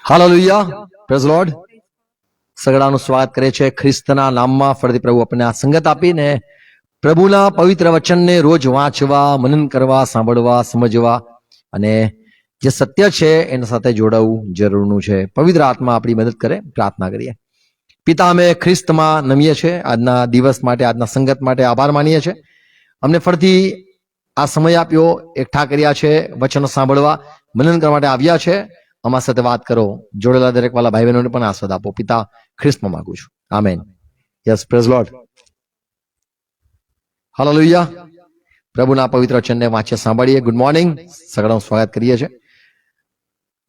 Hallelujah, praise lord. સગડાનું સ્વાગત કરે છે ખ્રિસ્તના નામમાં. ફરીથી પ્રભુ આપણને આ સંગત આપીને પ્રભુના પવિત્ર વચનને રોજ વાંચવા, મનન કરવા, સાંભળવા, સમજવા અને જે સત્ય છે એના સાથે જોડાવું જરૂરનું છે. પવિત્ર આત્મા આપણી મદદ કરે. પ્રાર્થના કરીએ. પિતા, અમે ખ્રિસ્તમાં નમીએ છીએ. આજના દિવસ માટે, આજના સંગત માટે આભાર માનીએ છીએ. અમને ફરીથી આ સમય આપ્યો, એકઠા કર્યા છે, વચનો સાંભળવા, મનન કરવા માટે આવ્યા છે. અમારા સાથે વાત કરો. જોડેલા દરેક વાલા ભાઈ બહેનોને પણ આશીર્વાદ આપો. પિતા, ખ્રિસ્તમાં માંગુ છું. Amen. Yes, praise lord. Hallelujah. પ્રભુના પવિત્ર વચનને વાંચીએ, સાંભળીએ. Good morning. સગડાનું સ્વાગત કરીએ છીએ.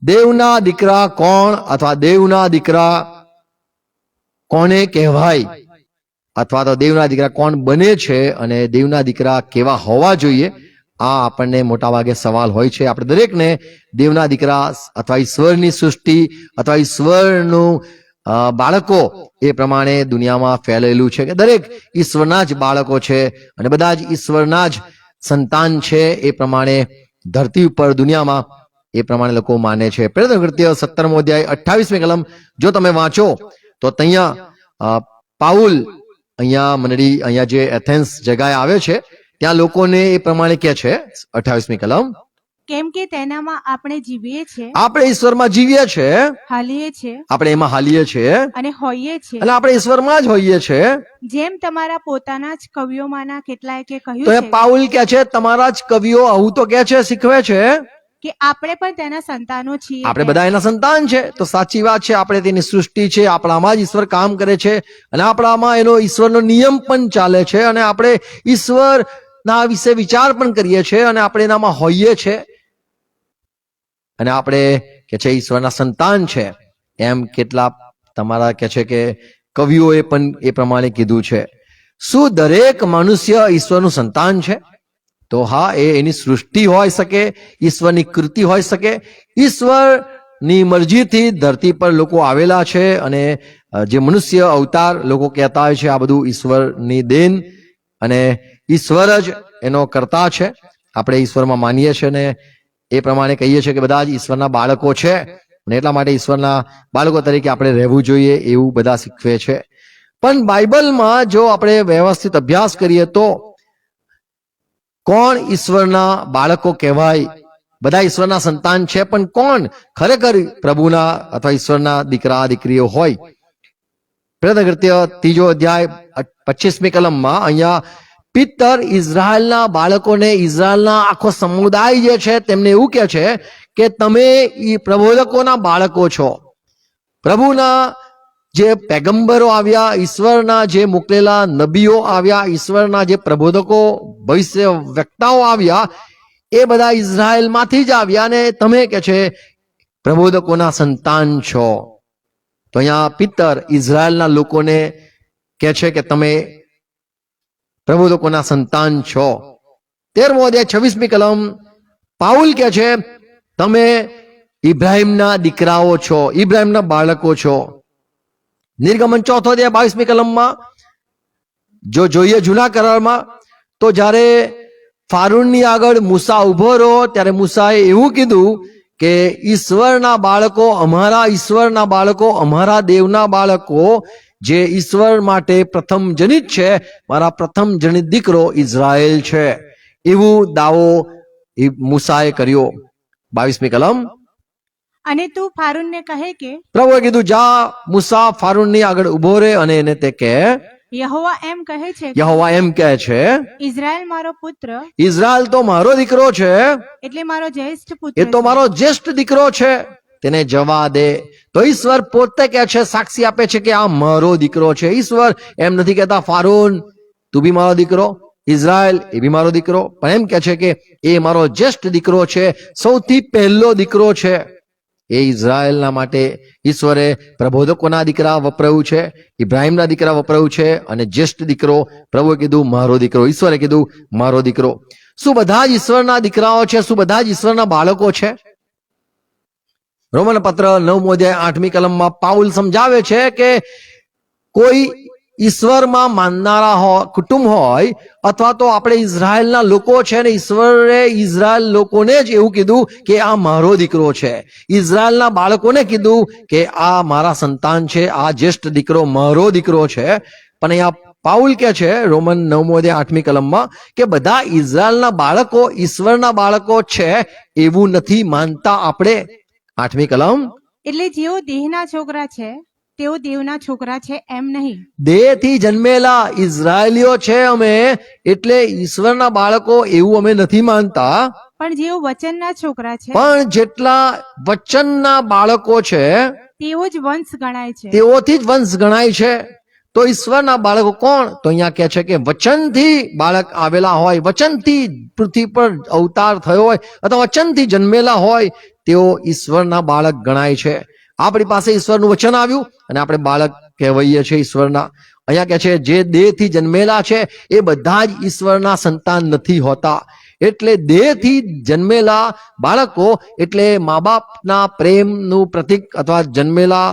દેવના દીકરા કોણ અથવા દેવના દીકરા કોને કહેવાય અથવા તો દેવના દીકરા કોણ બને છે અને દેવના દીકરા કેવા હોવા જોઈએ, આ આપણને મોટા ભાગે સવાલ હોય છે. આપણે દરેકને દેવના દીકરા અથવા ઈશ્વરની સૃષ્ટિ અથવા ઈશ્વરનું બાળકો એ પ્રમાણે દુનિયામાં ફેલાયેલું છે કે દરેક ઈશ્વરના જ બાળકો છે અને બધા જ ઈશ્વરના જ સંતાન છે. એ પ્રમાણે ધરતી ઉપર દુનિયામાં એ પ્રમાણે લોકો માને છે. પ્રેરિત કૃત્ય 17મો અધ્યાય 28મી કલમ જો તમે વાંચો તો અહીંયા પાઉલ અહીંયા મંડળી અહીંયા જે એથેન્સ જગાએ આવે છે ત્યાં લોકોને એ પ્રમાણે કહે છે. 28મી કલમ, કેમ કે તેનામાં આપણે જીવીએ છીએ, આપણે ઈશ્વરમાં જીવીએ છીએ, હાલીએ છીએ આપણે એમાં હાલીએ છીએ અને હોઈએ છીએ, અને આપણે ઈશ્વરમાં જ હોઈએ છીએ. જેમ તમારા પોતાના જ કવિઓમાંના કેટલાય કે તો કહ્યું એ છે પાઉલ કહે છે, તમારા જ કવિઓ આવું તો કહે છે, શીખવે છે. કે આપણે પણ તેના સંતાનો છીએ. આપણે બધા એના સંતાન છે. તો સાચી વાત છે, આપણે તેની સૃષ્ટિ છે, આપણામાં જ ઈશ્વર કામ કરે છે અને આપણામાં એનો ઈશ્વરનો નિયમ પણ ચાલે છે અને આપણે ઈશ્વરના વિશે વિચાર પણ કરીએ છીએ અને આપણે એનામાં હોઈએ છીએ અને આપણે કે છે ઈશ્વરના સંતાન છે. એમ કેટલા તમારા કે છે કે કવિઓએ પણ એ પ્રમાણે કીધું છે. શું દરેક મનુષ્ય ઈશ્વરનું સંતાન છે? તો હા, એ એની સૃષ્ટિ હોઈ શકે, ઈશ્વરની કૃતિ હોઈ શકે. ઈશ્વરની મરજીથી ધરતી પર લોકો આવેલા છે અને જે મનુષ્ય અવતાર લોકો કહેતા હોય છે આ બધું ઈશ્વરની દેન અને ઈશ્વર જ એનો કરતા છે. આપણે ઈશ્વરમાં માનીએ છીએ ને એ પ્રમાણે કહીએ છીએ કે બધા જ ઈશ્વરના બાળકો છે અને એટલા માટે ઈશ્વરના બાળકો તરીકે આપણે રહેવું જોઈએ એવું બધા શીખવે છે. પણ બાઇબલમાં જો આપણે વ્યવસ્થિત અભ્યાસ કરીએ તો કોણ ઈશ્વરના બાળકો કહેવાય? બધા ઈશ્વરના સંતાન છે, પણ કોણ ખરેખર પ્રભુના અથવા ઈશ્વરના દીકરા દીકરીઓ હોય? પ્રેરિત કૃત્ય 3 અધ્યાય 25મી કલમમાં અહીંયા પિત્તર ઇઝરાયલના બાળકોને, ઇઝરાયલના આખો સમુદાય જે છે તેમને એવું કહે છે કે તમે પ્રબોધકોના બાળકો છો. પ્રભુના જે પેગંબરો આવ્યા, ઈશ્વરના જે મોકલેલા નબીઓ આવ્યા, ઈશ્વરના જે પ્રબોધકો ભવિષ્ય વક્તાઓ આવ્યા, એ બધા ઇઝરાયલમાંથી જ આવ્યા અને તમે કે છે પ્રબોધકોના સંતાન છો. તો અહીંયા પિત્તર ઇઝરાયલના લોકોને કહે છે કે તમે પ્રબોધકોના સંતાન છો. 13મો અધ્યાય 26મી કલમ પાઉલ કહે છે તમે ઇબ્રાહિમના દીકરાઓ છો, ઇબ્રાહિમના બાળકો છો. નિર્ગમન 4 અધ્યાય 22મી કલમમાં જો જોઈએ જૂના કરારમાં તો જ્યારે ફારૂનની આગળ મૂસા ઉભો રહ્યો ત્યારે મૂસાએ એવું કીધું કે ઈશ્વરના બાળકો, અમારા ઈશ્વરના બાળકો, અમારા દેવના બાળકો જે ઈશ્વર માટે પ્રથમ જનિત છે, મારા પ્રથમ જનિત દીકરો ઇઝરાયલ છે, એવું દાવો મૂસાએ કર્યો. 22મી કલમ, અને તું ફારૂનને કહે કે પ્રભુએ કીધું જા મૂસા ફારૂનની આગળ ઉભો રહે અને એને તે કહે, યહોવા એમ કહે છે કે યહોવા એમ કહે છે ઇઝરાયલ મારો પુત્ર, ઇઝરાયલ તો મારો દીકરો છે, એટલે મારો જ્યેષ્ઠ પુત્ર એ તો છે. મારો જ્યેષ્ઠ દીકરો છે, તેને જવા દે. તો ઈશ્વર પોતે કહે છે, સાક્ષી આપે છે કે આ મારો દીકરો છે. ઈશ્વર એમ નથી કહેતા ફારૂન તું બી મારો દીકરો, ઇઝરાયલ એ બી મારો દીકરો, પણ એમ કહે છે કે એ મારો જ્યેષ્ઠ દીકરો છે, સૌથી પહેલો દીકરો છે. એ ઇઝરાયલના માટે ઈશ્વરે પ્રબોધકોના દીકરા વપરાયું છે, ઇબ્રાહિમના દીકરા વપરાયું છે અને જ્યેષ્ઠ દીકરો પ્રભુએ કીધું મારો દીકરો, ઈશ્વરે કીધું મારો દીકરો. શું બધા જ ઈશ્વરના દીકરાઓ છે? શું બધા જ ઈશ્વરના બાળકો છે? રોમન પત્ર 9મો અધ્યાય 8મી કલમમાં પાઉલ સમજાવે છે કે કોઈ ઈશ્વરમાં માનનારા કુટુંબ હોય અથવા તો આપણે ઇઝરાયલના લોકો છે ને ઈશ્વરે ઇઝરાયલ લોકોને જ એવું કીધું કે આ મારો દીકરો છે. ઇઝરાયલના બાળકોને કીધું કે આ મારા સંતાન છે, આ જ્યેષ્ઠ દીકરો મારો દીકરો છે. પણ અહીંયા પાઉલ કે છે રોમન 9:8 કલમમાં કે બધા ઇઝરાયલના બાળકો ઈશ્વરના બાળકો છે એવું નથી માનતા આપણે. 8મી કલમ, એટલે જેઓ દેહના છોકરા છે તેઓ દેવના છોકરા છે એમ નહીં. દેહથી જન્મેલા ઇઝરાયલીઓ છે અમે એટલે ઈશ્વરના બાળકો એવું અમે નથી માનતા. પણ જેઓ વચનના છોકરા છે પણ જેટલા વચનના બાળકો છે તેઓ જ વંશ ગણાય છે. તેઓથી જ વંશ ગણાય છે. તો ઈશ્વરના બાળકો કોણ? તો અહીંયા કહે છે કે વચનથી બાળક આવેલા હોય, વચનથી પૃથ્વી પર અવતાર થયો હોય અથવા વચનથી જન્મેલા હોય તેઓ ઈશ્વરના બાળક ગણાય છે. આપણી પાસે ઈશ્વરનું વચન આવ્યું અને આપણે બાળક કહેવાઈએ છીએ ઈશ્વરના. અહીંયા કહે છે જે દેહથી જન્મેલા છે એ બધા જ ઈશ્વરના સંતાન નથી હોતા. એટલે દેહથી જન્મેલા બાળકો એટલે મા બાપના પ્રેમનું પ્રતીક અથવા જન્મેલા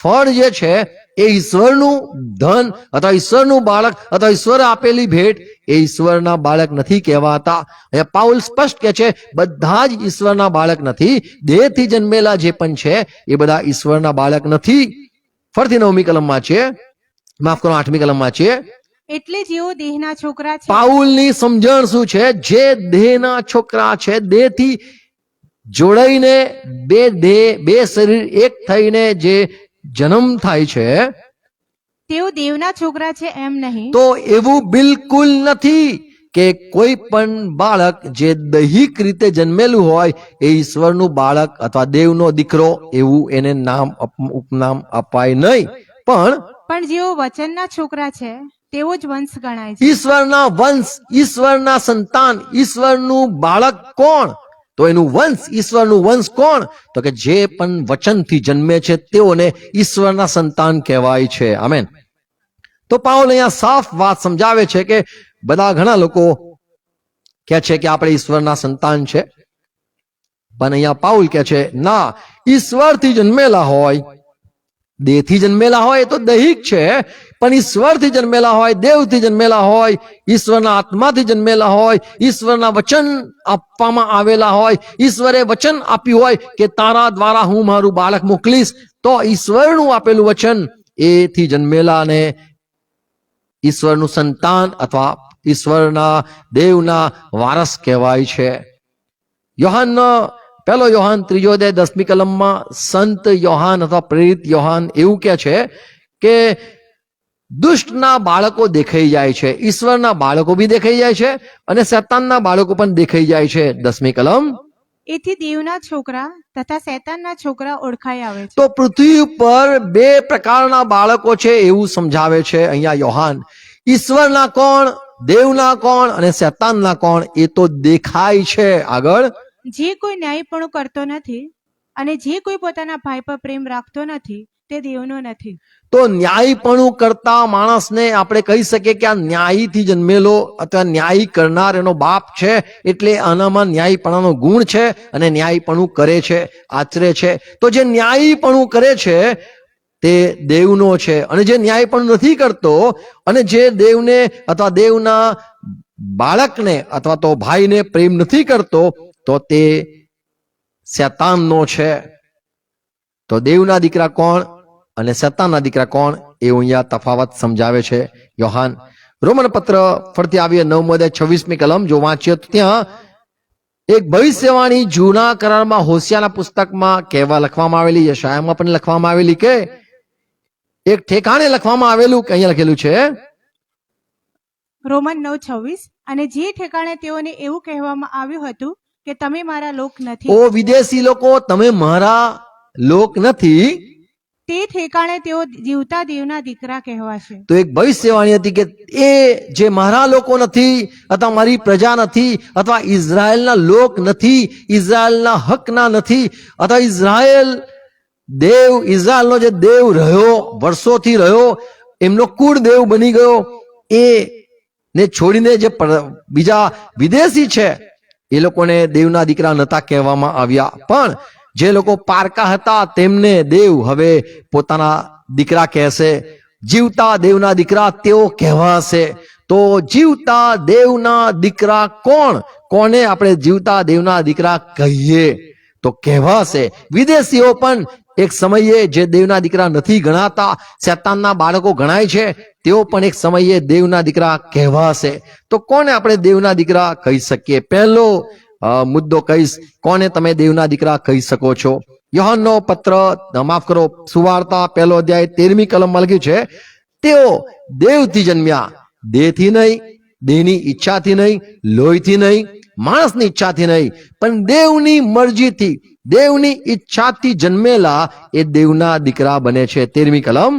ફળ જે છે એ ઈશ્વરનું ધન અથવા ઈશ્વરનું બાળક અથવા ઈશ્વરે આપેલી ભેટ એ ઈશ્વરના બાળક નથી કહેવાતા. અહીંયા પાઉલ સ્પષ્ટ કહે છે બધા જ ઈશ્વરના બાળક નથી. દેહથી જન્મેલા જે પણ છે એ બધા ઈશ્વરના બાળક નથી. ફરીથી 9મી કલમમાં છે, માફ કરો 8મી કલમમાં છે. એટલે જેઓ દેહના છોકરા છે પાઉલની સમજણ શું છે? જે દેહના છોકરા છે, દેહથી જોડાઈને બે શરીર એક થઈને જે જન્મ થાય છે તેઓ દેવના છોકરા છે એમ નહીં. તો એવું બિલકુલ નથી કે કોઈ પણ બાળક જે દૈહિક રીતે જન્મેલું હોય એ ઈશ્વરનું બાળક અથવા દેવનો દીકરો એવું એને ઉપનામ અપાય નહીં. પણ જેઓ વચનના છોકરા છે તેઓ જ વંશ ગણાય છે. ઈશ્વરના વંશ, ઈશ્વરના સંતાન, ઈશ્વરનું બાળક કોણ? તો એનું વંશ, ઈશ્વરનું વંશ કોણ? તો કે જે પણ વચનથી જન્મે છે તેઓને ઈશ્વરના સંતાન કહેવાય છે. આમેન. તો પાઉલ અહીંયા સાફ વાત સમજાવે છે કે બધા ઘણા લોકો કહે છે કે આપણે ઈશ્વરના સંતાન છે, પણ અહીંયા પાઉલ કહે છે ના, ઈશ્વરથી જન્મેલા હોય, દેહથી જન્મેલા હોય એ તો દૈહિક છે, પણ ઈશ્વરથી જન્મેલા હોય, દેવથી જન્મેલા હોય, ઈશ્વરના આત્માથી જન્મેલા હોય, ઈશ્વરના વચન આપવામાં આવેલા હોય, ઈશ્વરે વચન આપ્યું હોય કે તારા દ્વારા હું મારું બાળક મોકલીશ, તો ઈશ્વરનું આપેલું વચન એથી જન્મેલાને ઈશ્વરનું સંતાન અથવા ઈશ્વરના દેવના વારસ કહેવાય છે. પહેલો યોહાન 3:10 કલમમાં સંત યોહાન અથવા પ્રેરિત યોહાન એવું કહે છે કે દુષ્ટના બાળકો દેખાઈ જાય છે, ઈશ્વરના બાળકો બી દેખાઈ જાય છે અને શૈતાનના બાળકો પણ દેખાઈ જાય છે. 10મી કલમ, એથી દેવના છોકરા તથા શૈતાનના છોકરા ઓળખાઈ આવે છે. તો પૃથ્વી ઉપર બે પ્રકારના બાળકો છે એવું સમજાવે છે અહીંયા યોહાન. ઈશ્વરના કોણ, દેવના કોણ અને શૈતાનના કોણ એ તો દેખાય છે. આગળ, જે કોઈ ન્યાયપણું કરતો નથી અને જે કોઈ પોતાના ભાઈ પર પ્રેમ રાખતો નથી તે દેવનો નથી. તો ન્યાયપણું કરતા માણસને આપણે કહી શકીએ કે આ ન્યાયથી જન્મેલો અથવા ન્યાય કરનાર એનો બાપ છે, એટલે આનામાં ન્યાયપણાનો ગુણ છે અને ન્યાયપણું કરે છે, આચરે છે. તો જે ન્યાયપણું કરે છે તે દેવનો છે, અને જે ન્યાયપણું નથી કરતો અને જે દેવને અથવા દેવના બાળકને અથવા તો ભાઈને પ્રેમ નથી કરતો તો તે શૈતાનનો છે. તો દેવના દીકરા કોણ અને શૈતાનના દીકરા કોણ એવું અહીંયા તફાવત સમજાવે છે યોહાન. રોમન પત્ર ફરતી આવીએ 9:26 કલમ જો વાંચીએ તો ત્યાં એક ભવિષ્યવાણી જૂના કરારમાં હોશિયાના પુસ્તકમાં કહેવા લખવામાં આવેલી, યશાયામાં પણ લખવામાં આવેલી, કે એક ઠેકાણે લખવામાં આવેલું કે અહીંયા લખેલું છે રોમન 9:26, અને જે ઠેકાણે તેઓને એવું કહેવામાં આવ્યું હતું કે તમે મારા લોક નથી, ઓ વિદેશી લોકો, તમે મારા લોક નથી, તે ઠેકાણે તેઓ જીવતા દેવના દીકરા કહેવાશે. તો એક ભવિષ્યવાણી હતી કે એ જે મારા લોકો નથી અથવા મારી પ્રજા નથી અથવા ઇઝરાયલના લોક નથી, ઇઝરાયલના હકના નથી, અથવા ઇઝરાયલનો જે દેવ રહ્યો, વર્ષોથી રહ્યો, એમનો કુળ દેવ બની ગયો, એ ને છોડીને જે બીજા વિદેશી છે એ લોકોને દેવના દીકરા નતા કહેવામાં આવ્યા. પણ જે લોકો પારકા હતા તેમને દેવ હવે પોતાના દીકરા કહેશે. જીવતા દેવના દીકરા તેઓ કહેવાશે. તો જીવતા દેવના દીકરા કોણ? કોને આપણે જીવતા દેવના દીકરા કહીએ? તો કહેવાશે. વિદેશીઓ પણ એક સમયે જે દેવના દીકરા નથી ગણાતા, શેતાનના બાળકો ગણાય છે, તેઓ પણ એક સમયે દેવના દીકરા કહેવાશે. તો કોને આપણે દેવના દીકરા કહી શકીએ? પહેલો મુદ્દો કહીશ, કોને તમે દેવના દીકરા કહી શકો છો? યોહાનનો પત્ર, માફ કરો, સુવાર્તા 1 અધ્યાય 13મી કલમમાં લખ્યું છે, તેઓ દેવથી જન્મ્યા, દેહથી નહીં, દેહની ઈચ્છાથી નહીં, લોહીથી નહીં, માણસની ઈચ્છાથી નહીં, પણ દેવની મરજીથી, દેવની ઈચ્છાથી જન્મેલા એ દેવના દીકરા બને છે. 13મી કલમ,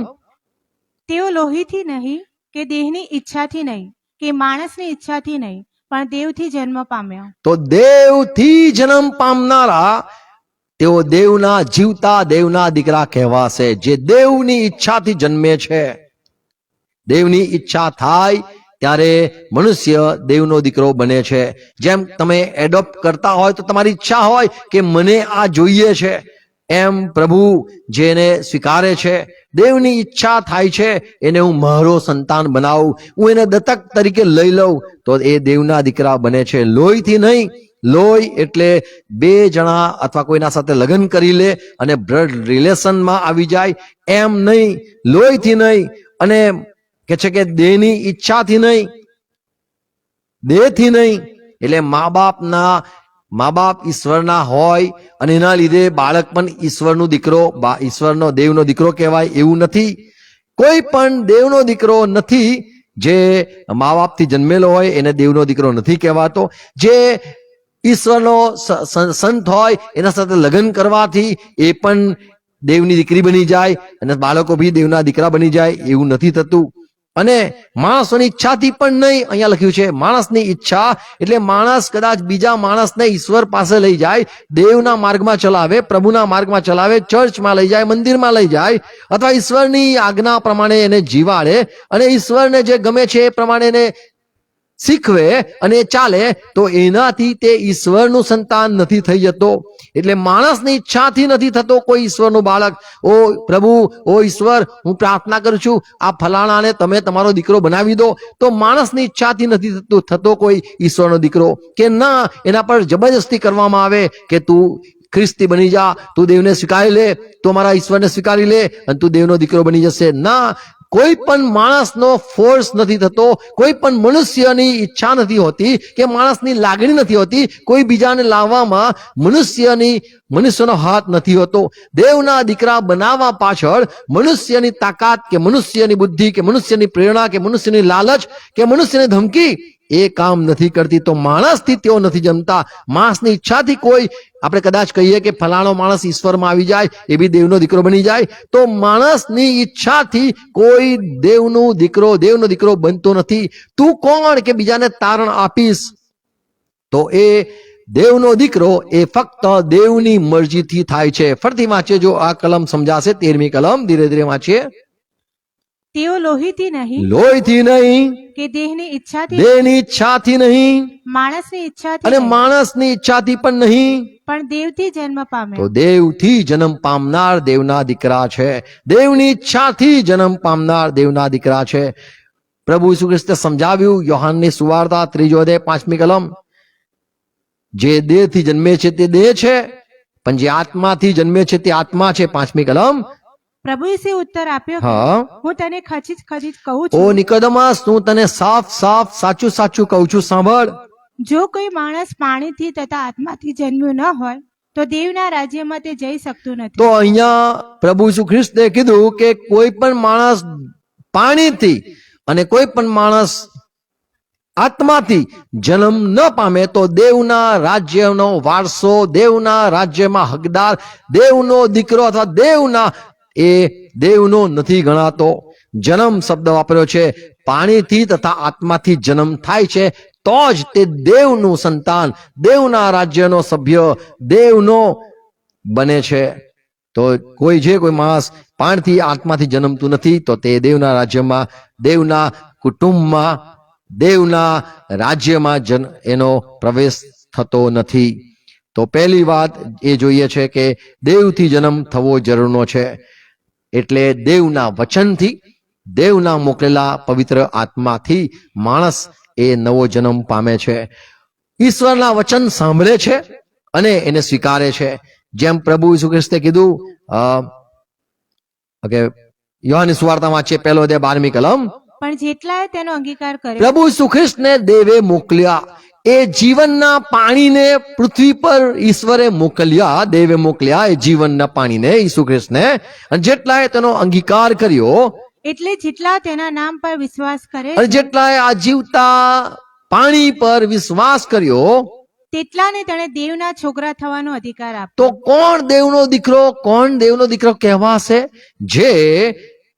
તેઓ લોહીથી નહીં કે દેહની ઈચ્છાથી નહીં કે માણસની ઈચ્છાથી નહીં, પણ દેવથી જન્મ પામ્યા. તો દેવથી જન્મ પામનારા તેઓ દેવના જીવતા દેવના દીકરા કહેવાશે, જે દેવની ઈચ્છાથી જન્મે છે. દેવની ઈચ્છા થાય ત્યારે મનુષ્ય દેવનો દીકરો બને છે. જેમ તમે એડોપ્ટ કરતા હોય તો તમારી ઈચ્છા હોય કે મને આ જોઈએ છે, એમ પ્રભુ જેને સ્વીકારે છે, દેવની ઈચ્છા થાય છે એને હું મારો સંતાન બનાવું, હું એને દત્તક તરીકે લઈ લઉં, તો એ દેવના દીકરા બને છે. લોહીથી નહીં. લોહી એટલે બે જણા અથવા કોઈના સાથે લગ્ન કરી લે અને બ્લડ રિલેશનમાં આવી જાય, એમ નહીં. લોહીથી નહીં. અને કે છે કે દેહની ઈચ્છાથી નહીં, દેહથી નહીં. એટલે મા બાપ ઈશ્વરના હોય અને એના લીધે બાળક પણ ઈશ્વરનો દીકરો, ઈશ્વરનો દેવનો દીકરો કહેવાય એવું નથી. કોઈ પણ દેવનો દીકરો નથી જે મા બાપથી જન્મેલો હોય એને દેવનો દીકરો નથી કહેવાતો. જે ઈશ્વરનો સંત હોય એના સાથે લગ્ન કરવાથી એ પણ દેવની દીકરી બની જાય અને બાળકો બી દેવના દીકરા બની જાય, એવું નથી થતું. અને માણસોની ઈચ્છાથી પણ નહીં. અહીંયા લખ્યું છે માણસની ઈચ્છા, એટલે માણસ કદાચ બીજા માણસને ઈશ્વર પાસે લઈ જાય, દેવના માર્ગમાં ચલાવે, પ્રભુના માર્ગમાં ચલાવે, ચર્ચમાં લઈ જાય, મંદિરમાં લઈ જાય, અથવા ઈશ્વરની આજ્ઞા પ્રમાણે એને જીવાડે અને ઈશ્વરને જે ગમે છે એ પ્રમાણે એને શીખવે અને ચાલે, તો એનાથી તે ઈશ્વરનું સંતાન નથી થઈ જતો. એટલે માણસની ઈચ્છાથી નથી થતો કોઈ ઈશ્વરનું બાળક. ઓ પ્રભુ, ઓ ઈશ્વર, હું પ્રાર્થના કરું છું આ ફલાણાને તમે તમારો દીકરો બનાવી દો, તો માણસની ઈચ્છાથી નથી થતો કોઈ ઈશ્વરનો દીકરો. કે ના, એના પર જબરજસ્તી કરવામાં આવે કે તું ખ્રિસ્તી બની જા, તું દેવને સ્વીકારી લે, તું અમારા ઈશ્વરને સ્વીકારી લે અને તું દેવનો દીકરો બની જશે. ના, કોઈ પણ માણસનો ફોર્સ નથી થતો, કોઈ પણ મનુષ્યની ઈચ્છા નથી હોતી કે માણસની લાગણી નથી હોતી, કોઈ બીજાને લાવવામાં મનુષ્યનો હાથ નથી હોતો. દેવના દીકરા બનાવવા પાછળ મનુષ્યની તાકાત કે મનુષ્યની બુદ્ધિ કે મનુષ્યની પ્રેરણા કે મનુષ્યની લાલચ કે મનુષ્યની ધમકી એ કામ નથી કરતી. તો માણસથી તેઓ નથી જમતા. માણસની ઈચ્છાથી કોઈ, આપણે કદાચ કહીએ કે ફલાણો માણસ ઈશ્વરમાં આવી જાય, એ બી દેવનો દીકરો બની જાય, તો માણસની ઈચ્છાથી કોઈ દેવનો દીકરો બનતો નથી. તું કોણ કે બીજાને તારણ આપીશ? તો એ દેવનો દીકરો એ ફક્ત દેવની મરજીથી થાય છે. ફરીથી વાંચે જો આ કલમ સમજાશે. 13મી કલમ ધીરે ધીરે વાંચીએ. તેઓ લોહીથી નહીં લોહીથી નહીં કે દેહની ઈચ્છાથી દેહની ઈચ્છાથી નહીં માણસની ઈચ્છાથી અને નહીં, માણસની ઈચ્છાથી પણ નહીં, પણ દેવથી જન્મ તો પામ્યા. દેવથી જન્મ પામનાર દેવના દીકરા છે. દેવની ઈચ્છાથી જન્મ પામનાર દેવના દીકરા છે. પ્રભુ ઈસુ ખ્રિસ્તે સમજાવ્યું યોહાનની સુવાર્તા 3 અધ્યાય 5મી કલમ, જે દેહથી જન્મે છે તે દેહ છે, પણ જે આત્માથી જન્મે છે તે આત્મા છે. 5મી કલમ. પ્રભુ ઈસે ઉત્તર આપ્યો કે, હા. હું તને ખચીત કહું ઓ છું, નિકોદેમસ, હું તને સાફ સાચું કહું છું, સાંભળ. જો કોઈ માણસ પાણીથી તથા આત્માથી જન્મ્યું ન હોય તો દેવના રાજ્યમાં તે જઈ શકતું નથી. તો અહીંયા પ્રભુ ઈસુ ખ્રિસ્તે કીધું કે કોઈ પણ માણસ પાણીથી અને કોઈ પણ માણસ આત્માથી જન્મ ન પામે તો દેવના રાજ્યનો વારસો, દેવના રાજ્યમાં હકદાર, દેવનો દીકરો અથવા દેવનો નથી ગણાતો. જન્મ શબ્દ વાપર્યો છે. પાણીથી તથા આત્માથી જન્મ થાય છે તો જ તે દેવનું સંતાન, દેવના રાજ્યનો સભ્ય, દેવનો બને છે. તો કોઈ માણસ પાણીથી આત્માથી જન્મતું નથી તો તે દેવના રાજ્યમાં, દેવના કુટુંબમાં, દેવના રાજ્યમાં એનો પ્રવેશ થતો નથી. તો પહેલી વાત એ જોઈએ છે કે દેવથી જન્મ થવો જરૂરનો છે. એટલે દેવના વચનથી, દેવના મોકલેલા પવિત્ર આત્માથી માણસ એ નવો જન્મ પામે છે, ઈશ્વરના વચન સાંભળે છે અને એને સ્વીકારે છે. જેમ પ્રભુ ઈસુ ખ્રિસ્તે કીધું કે યોહાનની સુવાર્તા વાંચીએ 1:12 કલમ, પણ જેટલાએ તેનો અંગીકાર કર્યો પ્રભુ ઈસુ ખ્રિસ્તને દેવે મોકલ્યા, એ જીવનના પાણીને પૃથ્વી પર ઈશ્વરે મોકલ્યા, દેવે મોકલ્યા એ જીવનના પાણીને ઈસુ ખ્રિસ્તને, અને જેટલાએ તેનો અંગીકાર કર્યો એટલે જેટલા તેના નામ પર વિશ્વાસ કરે અને છે, જેટલાએ આ જીવતા પાણી પર વિશ્વાસ કર્યો, તેટલાને તેણે દેવના છોકરા થવાનો અધિકાર આપ્યો. તો કોણ દેવનો દીકરો, કોણ દેવનો દીકરો કહેવાશે? જે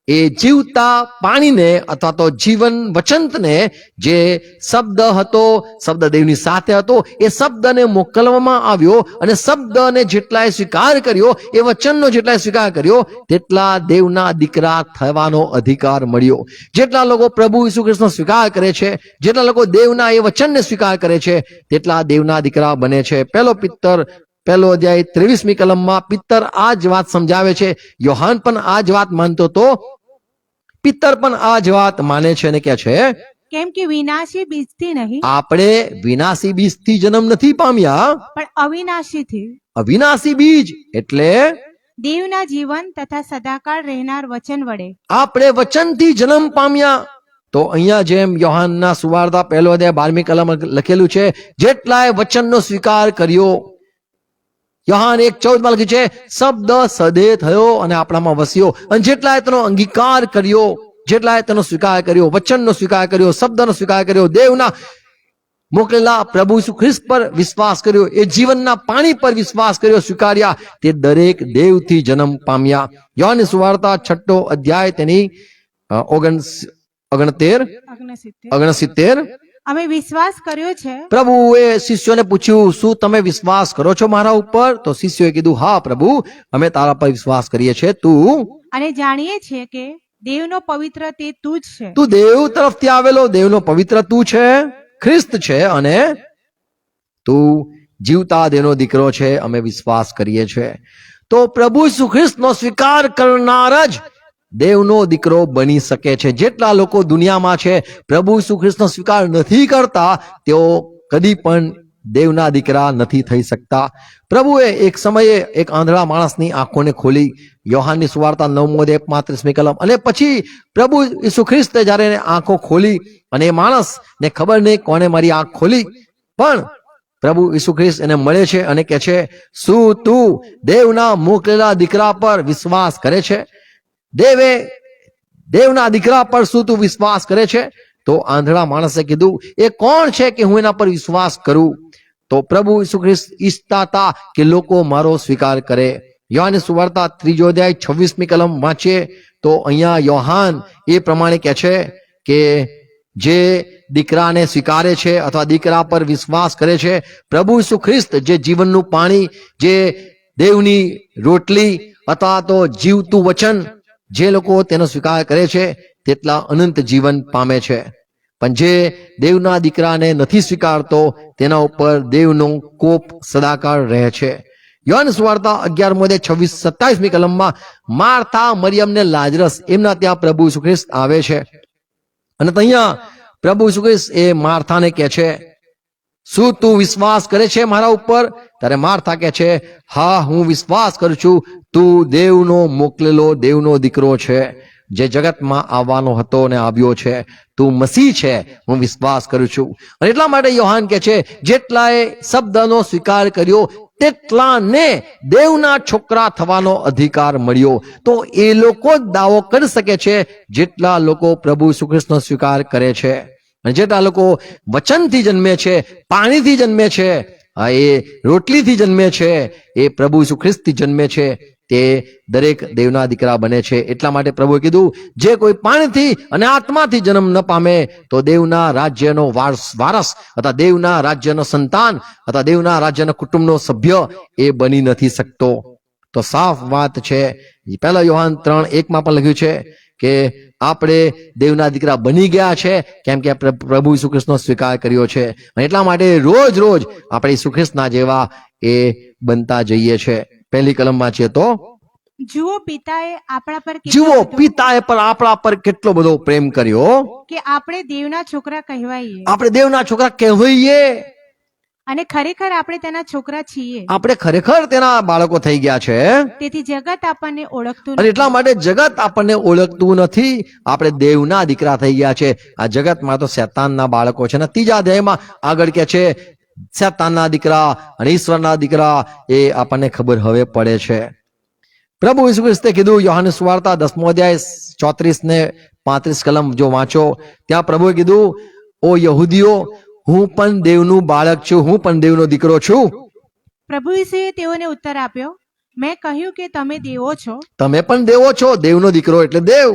એ જીવતા પાણીને અથવા તો જીવન વચનને, જે શબ્દ હતો, શબ્દ દેવની સાથે હતો, એ શબ્દને મોકલવામાં આવ્યો અને શબ્દને જેટલાએ સ્વીકાર કર્યો, એ વચનનો જેટલાએ સ્વીકાર કર્યો, તેટલા દેવના દીકરા થવાનો અધિકાર મળ્યો. જેટલા લોકો પ્રભુ ઈસુ ખ્રિસ્તનો સ્વીકાર કરે છે, જેટલા લોકો દેવના એ વચનને સ્વીકાર કરે છે, તેટલા દેવના દીકરા બને છે. પહેલો પિત્તર 1:23 કલમમાં પિત્તર આ જ વાત સમજાવે છે. યોહાન પણ આ જ વાત માનતો હતો, પિત્તર પણ આ જ વાત માને છે અને કહે છે કેમ કે વિનાશી બીજથી નહીં આપણે વિનાશી બીજથી જન્મ નથી પામ્યા, પણ અવિનાશીથી, અવિનાશી બીજ એટલે દેવના જીવન તથા સદાકાળ રહેનાર વચન વડે. આપણે વચનથી જન્મ પામ્યા. તો અહીંયા જેમ યોહાનના સુવાર્તા 1:12 કલમ લખેલું છે, જેટલાએ વચનનો સ્વીકાર કર્યો, યોહાન 1:14 લખ્યું છે, શબ્દ સદેહ થયો અને આપણામાં વસ્યો. અને જેટલાએ તેનો અંગીકાર કર્યો, જેટલાએ તેનો સ્વીકાર કર્યો, વચનનો સ્વીકાર કર્યો, શબ્દનો સ્વીકાર કર્યો, દેવના મોકલેલા પ્રભુ ઈસુ ખ્રિસ્ત પર વિશ્વાસ કર્યો, એ જીવનના પાણી પર વિશ્વાસ કર્યો, સ્વીકાર્યા, તે દરેક દેવથી જન્મ પામ્યા. યોહાનની સુવાર્તા 6 અધ્યાય તેની 69 અમે વિશ્વાસ કર્યો છે પ્રભુએ શિષ્યોને પૂછ્યું, શું તમે વિશ્વાસ કરો છો મારા ઉપર? તો શિષ્યોએ કીધું, હા પ્રભુ, અમે તારા પર વિશ્વાસ કરીએ છીએ. અને જાણીએ છીએ કે દેવનો પવિત્ર તે તું જ છે. તું દેવ તરફથી આવેલો દેવનો પવિત્ર તું છે, ખ્રિસ્ત છે, અને તું જીવતા દેવનો દીકરો છે, અમે વિશ્વાસ કરીએ છીએ. તો પ્રભુ ઈસુ ખ્રિસ્તનો સ્વીકાર કરનાર જ દેવનો દીકરો બની શકે છે. જેટલા લોકો દુનિયામાં છે પ્રભુ ઈસુ ખ્રિસ્તનો સ્વીકાર નથી કરતા, તેઓ કદી પણ દેવના દીકરા નથી થઈ શકતા. પ્રભુએ એક સમયે એક આંધળા માણસની આંખોને ખોલી, યોહાનની સુવાર્તા 9:35 કલમ. અને પછી પ્રભુ ઈસુ ખ્રિસ્તે જ્યારે એને આંખો ખોલી, અને એ માણસને ખબર નહીં કોને મારી આંખ ખોલી, પણ પ્રભુ ઈસુ ખ્રિસ્ત એને મળે છે અને કહે છે, શું તું દેવના મોકલેલા દીકરા પર વિશ્વાસ કરે છે? દેવના દીકરા પર શું તું વિશ્વાસ કરે છે? તો આંધળા માણસે કીધું, એ કોણ છે કે હું એના પર વિશ્વાસ કરું? તો પ્રભુ ઈસુ ખ્રિસ્ત ઈચ્છતા હતા કે લોકો મારો સ્વીકાર કરે. યોહાનની સુવાર્તા 3:26 કલમ વાંચીએ તો અહીંયા યોહાન એ પ્રમાણે કહે છે કે જે દીકરાને સ્વીકારે છે અથવા દીકરા પર વિશ્વાસ કરે છે, પ્રભુ ઈસુ ખ્રિસ્ત જે જીવનનું પાણી, જે દેવની રોટલી અથવા તો જીવતું વચન, જે લોકો તેનો સ્વીકાર કરે છે તેટલા અનંત જીવન પામે છે. પણ જે દેવના દીકરાને નથી સ્વીકારતો, તેના ઉપર દેવનો કોપ સદાકાળ રહે છે. યોહાન સુવાર્તા 11:26-27 કલમમાં માર્થા, મરિયમ ને લાજરસ, એમના ત્યાં પ્રભુ ઈસુ ખ્રિસ્ત આવે છે. અને અહીંયા પ્રભુ ઈસુ ખ્રિસ્ત એ માર્થાને કહે છે, શું તું વિશ્વાસ કરે છે મારા ઉપર? ત્યારે માર્થા કહે છે, હા, હું વિશ્વાસ કરું છું, તું દેવનો મોકલેલો દેવનો દીકરો છે, જે જગતમાં આવવાનો હતો અને આવ્યો છે. તું મસીહ છે, હું વિશ્વાસ કરું છું. અને એટલા માટે યોહાન કહે છે, જેટલાએ શબ્દનો સ્વીકાર કર્યો, તેટલાને દેવના છોકરા થવાનો અધિકાર મળ્યો. તો એ લોકો જ દાવો કરી શકે છે જેટલા લોકો પ્રભુ ઈસુ ખ્રિસ્તનો સ્વીકાર કરે છે. અને જેટલા લોકો વચનથી જન્મે છે, પાણીથી જન્મે છે, એ રોટલીથી જન્મે છે, એ પ્રભુ ઈસુ ખ્રિસ્તથી જન્મે છે, તે દરેક દેવના દીકરા બને છે. એટલા માટે પ્રભુએ કીધું, જે કોઈ પાણીથી અને આત્માથી જન્મ ન પામે તો દેવના રાજ્યનો વારસ અથવા દેવના રાજ્યનો સંતાન અથવા દેવના રાજ્યના કુટુંબનો સભ્ય એ બની નથી શકતો. તો સાફ વાત છે. 1 યોહાન 3:1 પણ લખ્યું છે કે આપણે દેવના દીકરા બની ગયા છે, કેમ કે પ્રભુ ઈસુ ખ્રિસ્તનો સ્વીકાર કર્યો છે. અને એટલા માટે રોજ રોજ આપણે ઈસુ ખ્રિસ્તના જેવા એ બનતા જઈએ છે. પહેલી કલમ વાંચીએ તો જુઓ પિતાએ આપણા પર કેટલો જુઓ બધો પિતાએ પર આપણા પર કેટલો બધો પ્રેમ કર્યો, કે આપણે દેવના છોકરા કહેવાઈએ, આપણે દેવના છોકરા કહેવાઈએ, અને ખરેખર આપણે તેના છોકરા છીએ. આપણે ખરેખર તેના બાળકો થઈ ગયા છે. તેથી જગત આપણને ઓળખતું અને નથી. એટલા માટે જગત આપણને ઓળખતું નથી. આપણે દેવના દીકરા થઈ ગયા છે. આ જગતમાં તો શેતાનના બાળકો છે ને ત્રીજા અધ્યાયમાં આગળ કે છે શેતાનના દીકરા અને ઈશ્વરના દીકરા, એ આપણને ખબર હવે પડે છે. પ્રભુ ઈસુ ખ્રિસ્તે કીધું યોહાન સુવાર્તા 10મો અધ્યાય 34 ને 35 કલમ જો વાંચો, ત્યાં પ્રભુએ કીધું, ઓ યહૂદીઓ, હું પણ દેવનું બાળક છું, હું પણ દેવનો દીકરો છું. પ્રભુ ઈસુએ તેઓને ઉત્તર આપ્યો, મેં કહ્યું કે તમે દેવો છો. તમે પણ દેવો છો, દેવનો દીકરો એટલે દેવ.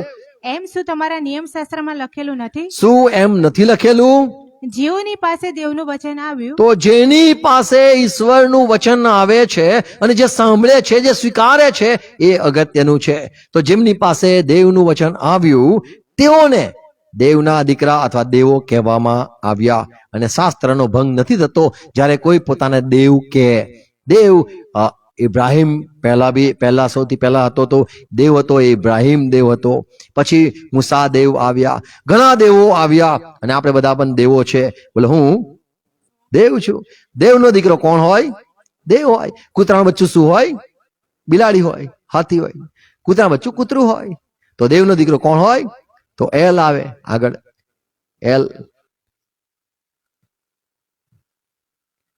એમ શું તમારા નિયમશાસ્ત્રમાં લખેલું નથી? શું એમ નથી લખેલું? જેઓની પાસે દેવનું વચન આવ્યું તો જેની પાસે ઈશ્વરનું વચન આવે છે અને જે સાંભળે છે, જે સ્વીકારે છે, એ અગત્યનું છે. તો જેમની પાસે દેવનું વચન આવ્યું તેઓને દેવના દીકરા અથવા દેવો કહેવામાં આવ્યા. અને શાસ્ત્રનો ભંગ નથી થતો જ્યારે કોઈ પોતાને દેવ કહે. દેવ ઇબ્રાહિમ પહેલા સૌથી પહેલા હતો તો દેવ હતો, એ ઇબ્રાહિમ દેવ હતો. પછી મૂસા દેવ આવ્યા, ઘણા દેવો આવ્યા, અને આપણે બધા પણ દેવો છે. બોલે હું દેવ છું. દેવનો દીકરો કોણ હોય? દેવ હોય. કૂતરાનું બચ્ચું શું હોય? બિલાડી હોય, હાથી હોય. કૂતરાનું બચ્ચું કૂતરું હોય. તો દેવનો દીકરો કોણ હોય? તો એલ આવે આગળ, એલ.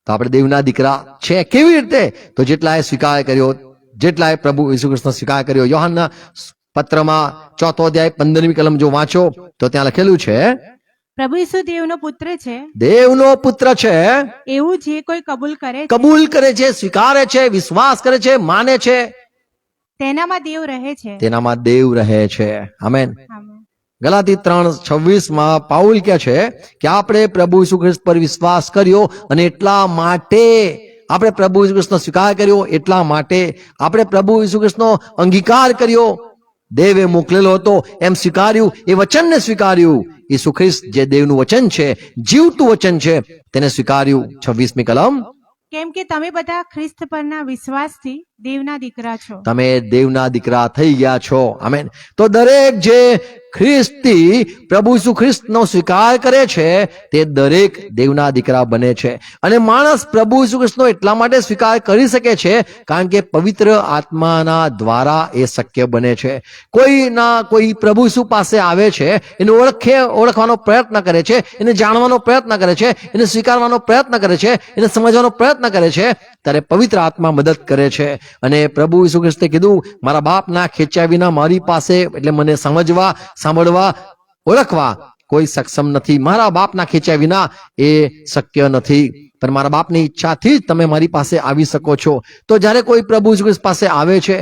તો આપણે દેવના દીકરા છે. કેવી રીતે? તો જેટલાએ સ્વીકાર કર્યો, જેટલાએ પ્રભુ ઈસુ ખ્રિસ્તનો સ્વીકાર કર્યો. યોહાનના પત્રમાં 4 અધ્યાય 15મી કલમ જો વાંચો તો ત્યાં લખેલું છે, પ્રભુ ઈસુ દેવનો પુત્ર છે, દેવનો પુત્ર છે. એવું જે કોઈ કબૂલ કરે છે, કબૂલ કરે છે, સ્વીકારે છે, વિશ્વાસ કરે છે, માને છે, તેનામાં દેવ રહે છે. તેનામાં દેવ રહે છે. આમેન. આમેન. ગલાતી 3:26 પાઉલ કહે છે કે આપણે પ્રભુ ઈસુ ખ્રિસ્ત પર વિશ્વાસ કર્યો અને એટલા માટે, આપણે પ્રભુ ઈસુ ખ્રિસ્તનો સ્વીકાર કર્યો એટલા માટે, આપણે પ્રભુ ઈસુ ખ્રિસ્તનો અંગીકાર કર્યો, દેવે મોકલેલો હતો એમ સ્વીકાર્યું, એ વચનને સ્વીકાર્યું. ઈસુ ખ્રિસ્ત જે દેવનું વચન છે, જીવતું વચન છે, તેને સ્વીકાર્યું. 26મી કલમ, કેમ કે તમે બધા ખ્રિસ્ત પરના વિશ્વાસથી દેવના દીકરા છો. તમે દેવના દીકરા થઈ ગયા છો. આમેન. તો દરેક જે ખ્રિસ્તી પ્રભુ ઈસુ ખ્રિસ્તનો સ્વીકાર કરે છે તે દરેક દેવના દીકરા બને છે. અને માણસ પ્રભુ ઈસુ ખ્રિસ્તનો એટલા માટે સ્વીકાર કરી શકે છે કારણ કે પવિત્ર આત્માના દ્વારા એ શક્ય બને છે. કોઈ પ્રભુ ઈસુ પાસે આવે છે, એને ઓળખવાનો પ્રયત્ન કરે છે, એને જાણવાનો પ્રયત્ન કરે છે, એને સ્વીકારવાનો પ્રયત્ન કરે છે, એને સમજવાનો પ્રયત્ન કરે છે, ત્યારે પવિત્ર આત્મા મદદ કરે છે. અને પ્રભુ ઈસુ ખ્રિસ્તે કીધું, મારા બાપના ખેંચ્યા વિના મારી પાસે, એટલે મને સમજવા, સાંભળવા, ઓળખવા કોઈ સક્ષમ નથી. મારા બાપના ખેંચ્યા વિના એ શક્ય નથી, પણ મારા બાપની ઈચ્છાથી જ તમે મારી પાસે આવી શકો છો. તો જ્યારે કોઈ પ્રભુ ઈસુ ખ્રિસ્ત પાસે આવે છે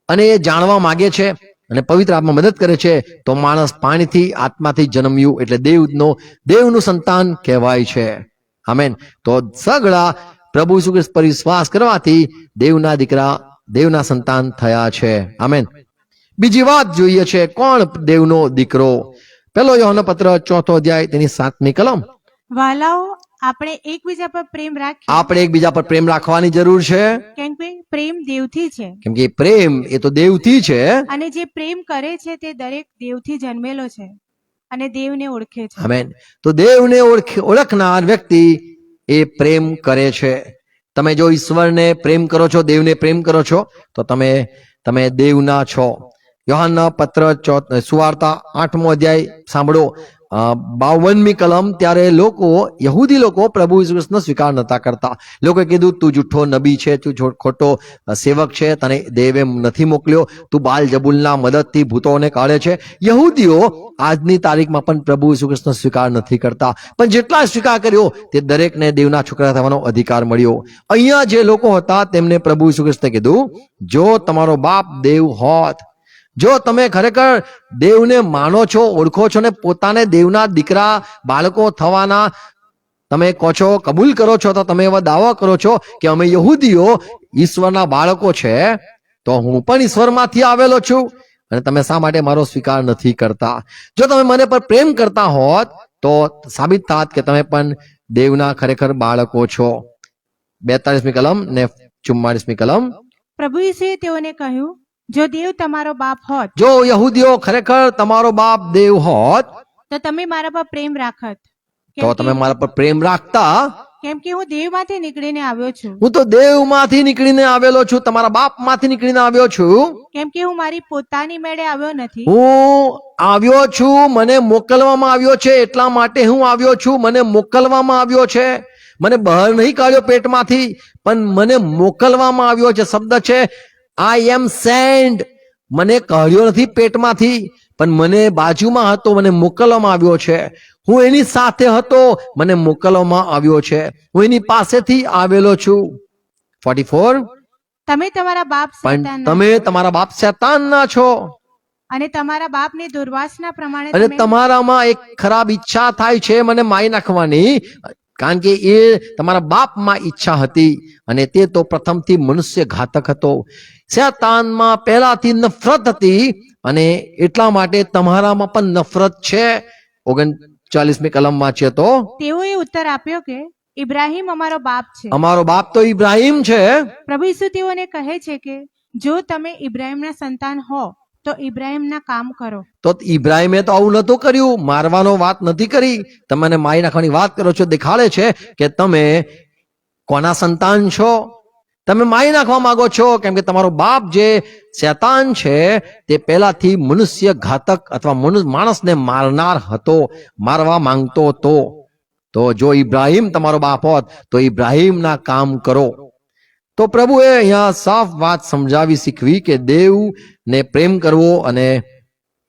અને એ જાણવા માંગે છે અને પવિત્ર આત્મા મદદ કરે છે, તો માણસ પાણીથી, આત્માથી જન્મ્યું એટલે દેવનું સંતાન કહેવાય છે. આમેન. તો સગળા પ્રભુ ઈસુ ખ્રિસ્ત પર વિશ્વાસ કરવાથી દેવના દીકરા, દેવના સંતાન થયા છે. આમેન. બીજી વાત જોઈએ છે, કોણ દેવનો દીકરો? 1 યોહાનનો પત્ર 4 અધ્યાય તેની 7મી કલમ. વાલાઓ, આપણે એકબીજા પર પ્રેમ રાખીએ, આપણે એકબીજા પર પ્રેમ રાખવાની જરૂર છે, કેમ કે પ્રેમ દેવથી છે, કેમ કે પ્રેમ એ તો દેવથી છે. અને જે પ્રેમ કરે છે તે દરેક દેવથી જન્મેલો છે અને દેવને ઓળખે છે. આમેન. તો દેવને ઓળખનાર વ્યક્તિ એ પ્રેમ કરે છે. તમે જો ઈશ્વરને પ્રેમ કરો છો, દેવને પ્રેમ કરો છો, તો તમે દેવના છો. યોહાનના પત્ર સુવાર્તા 8મો અધ્યાય સાંભળો, 52મી કલમ. ત્યારે યહૂદી લોકો પ્રભુ ઈસુ ખ્રિસ્તનો સ્વીકાર નતા કરતા. લોકોએ કીધું, તું જૂઠો નબી છે, તું ખોટો સેવક છે, તને દેવે નથી મોકલ્યો, તું બાલ-જબૂલના મદદથી ભૂતોને કાઢે છે. યહૂદીઓ આજની તારીખમાં પણ પ્રભુ ઈસુ ખ્રિસ્તનો સ્વીકાર નથી કરતા, પણ જેટલા સ્વીકાર કર્યો તે દરેકને દેવના છોકરા થવાનો અધિકાર મળ્યો. અહીંયા જે લોકો હતા તેમને પ્રભુ ઈસુ ખ્રિસ્તે કીધું, જો તમારો બાપ દેવ હોત, જો તમે ખરેખર દેવને માનો છો, ઓળખો છો ને પોતાને દેવના દીકરા બાળકો થવાના તમે કહો છો, કબૂલ કરો છો, તો તમે એવા દાવો કરો છો કે અમે યહૂદીઓ ઈશ્વરના બાળકો છે, તો હું પણ ઈશ્વરમાંથી આવેલો છું, અને તમે શા માટે મારો સ્વીકાર નથી કરતા? જો તમે મને પર પ્રેમ કરતા હોત તો સાબિત થાત કે તમે પણ દેવના ખરેખર બાળકો છો. 42મી કલમ ને 44મી કલમ. પ્રભુ ઈસુએ તેઓને કહ્યું, જો દેવ તમારો બાપ હોત જો યહૂદીઓ ખરેખર તમારો બાપ દેવ હોત તો તમે મારા પર પ્રેમ રાખત, તો તમે મારા પર પ્રેમ રાખતા. કેમ કે હું દેવમાંથી નીકળીને આવ્યો છું, હું તો દેવમાંથી નીકળીને આવેલો છું, તમારા બાપમાંથી નીકળીને આવ્યો છું. કેમ કે હું મારી પોતાની મેળે આવ્યો નથી, હું આવ્યો છું, મને મોકલવામાં આવ્યો છે, એટલા માટે હું આવ્યો છું. મને મોકલવામાં આવ્યો છે, મને બહાર નહીં કાઢ્યો પેટમાંથી, પણ મને મોકલવામાં આવ્યો છે. શબ્દ છે આઈ એમ સેન્ડ. મને કાઢ્યો નથી પેટમાંથી, પણ મને બાજુમાં હતો, મને મોકલવામાં આવ્યો છે. હું એની સાથે હતો, મને મોકલવામાં આવ્યો છે. હું એની પાસેથી આવેલો છું. 44. તમે તમારા બાપ પણ શૈતાનના તમે છો, તમારા બાપ શેતાનના છો, અને તમારા બાપની દુર્વાસના પ્રમાણે અને તમે તમારામાં એક ખરાબ ઈચ્છા થાય છે મને મારી નાખવાની, કારણ કે એ તમારા બાપમાં ઈચ્છા હતી, અને તે તો પ્રથમથી મનુષ્ય ઘાતક હતો. શેતાનમાં પહેલાથી નફરત હતી, અને એટલા માટે તમારામાં પણ નફરત છે. 39મી કલમ વાંચીએ તો તેઓએ ઉત્તર આપ્યો કે ઇબ્રાહિમ અમારો બાપ છે. અમારો બાપ તો ઇબ્રાહિમ છે. પ્રભુ ઈસુ તેઓને કહે છે કે જો તમે ઇબ્રાહિમના સંતાન હો તો ઇબ્રાહિમના કામ કરો. તો ઇબ્રાહિમે તો આવું નતું કર્યું, મારવાનો વાત નથી કરી. તમને મારી નાખવાની વાત કરો છો, દેખાડે છે કે તમે કોના સંતાન છો. તમે મારી નાખવા માંગો છો, કેમ કે તમારો બાપ જે શેતાન છે તે પહેલાથી મનુષ્ય ઘાતક અથવા માણસને મારનાર હતો, મારવા માંગતો હતો. તો જો ઇબ્રાહિમ તમારો બાપ હોત તો ઇબ્રાહિમના કામ કરો. તો પ્રભુએ અહીંયા સાફ વાત સમજાવી શીખવી કે દેવને પ્રેમ કરવો, અને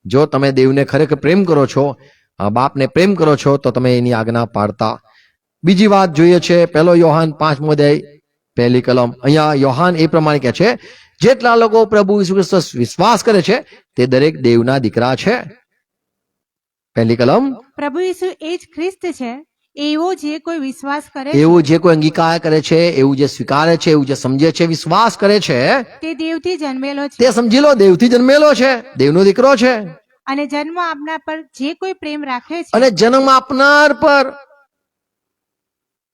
જો તમે દેવને ખરેખર પ્રેમ કરો છો, બાપને પ્રેમ કરો છો, તો તમે એની આજ્ઞા પાળતા. બીજી વાત જોઈએ છે 1 યોહાન 5મો અધ્યાય 1લી કલમ. અહીંયા યોહાન એ પ્રમાણે કહે છે જેટલા લોકો પ્રભુ ઈસુ ખ્રિસ્ત વિશ્વાસ કરે છે તે દરેક દેવના દીકરા છે. 1લી કલમ. પ્રભુ ઈસુ એ જ ખ્રિસ્ત છે, એવો જે કોઈ વિશ્વાસ કરે છે એવું જે કોઈ અંગીકાર કરે છે, એવું જે સ્વીકારે છે, એવું જે સમજે છે, વિશ્વાસ કરે છે, તે દેવથી જન્મેલો છે, તે સમજી લો દેવથી જન્મેલો છે, દેવનો દીકરો છે. અને જન્મ આપનાર પર જે કોઈ પ્રેમ રાખે છે અને જન્મ આપનાર પર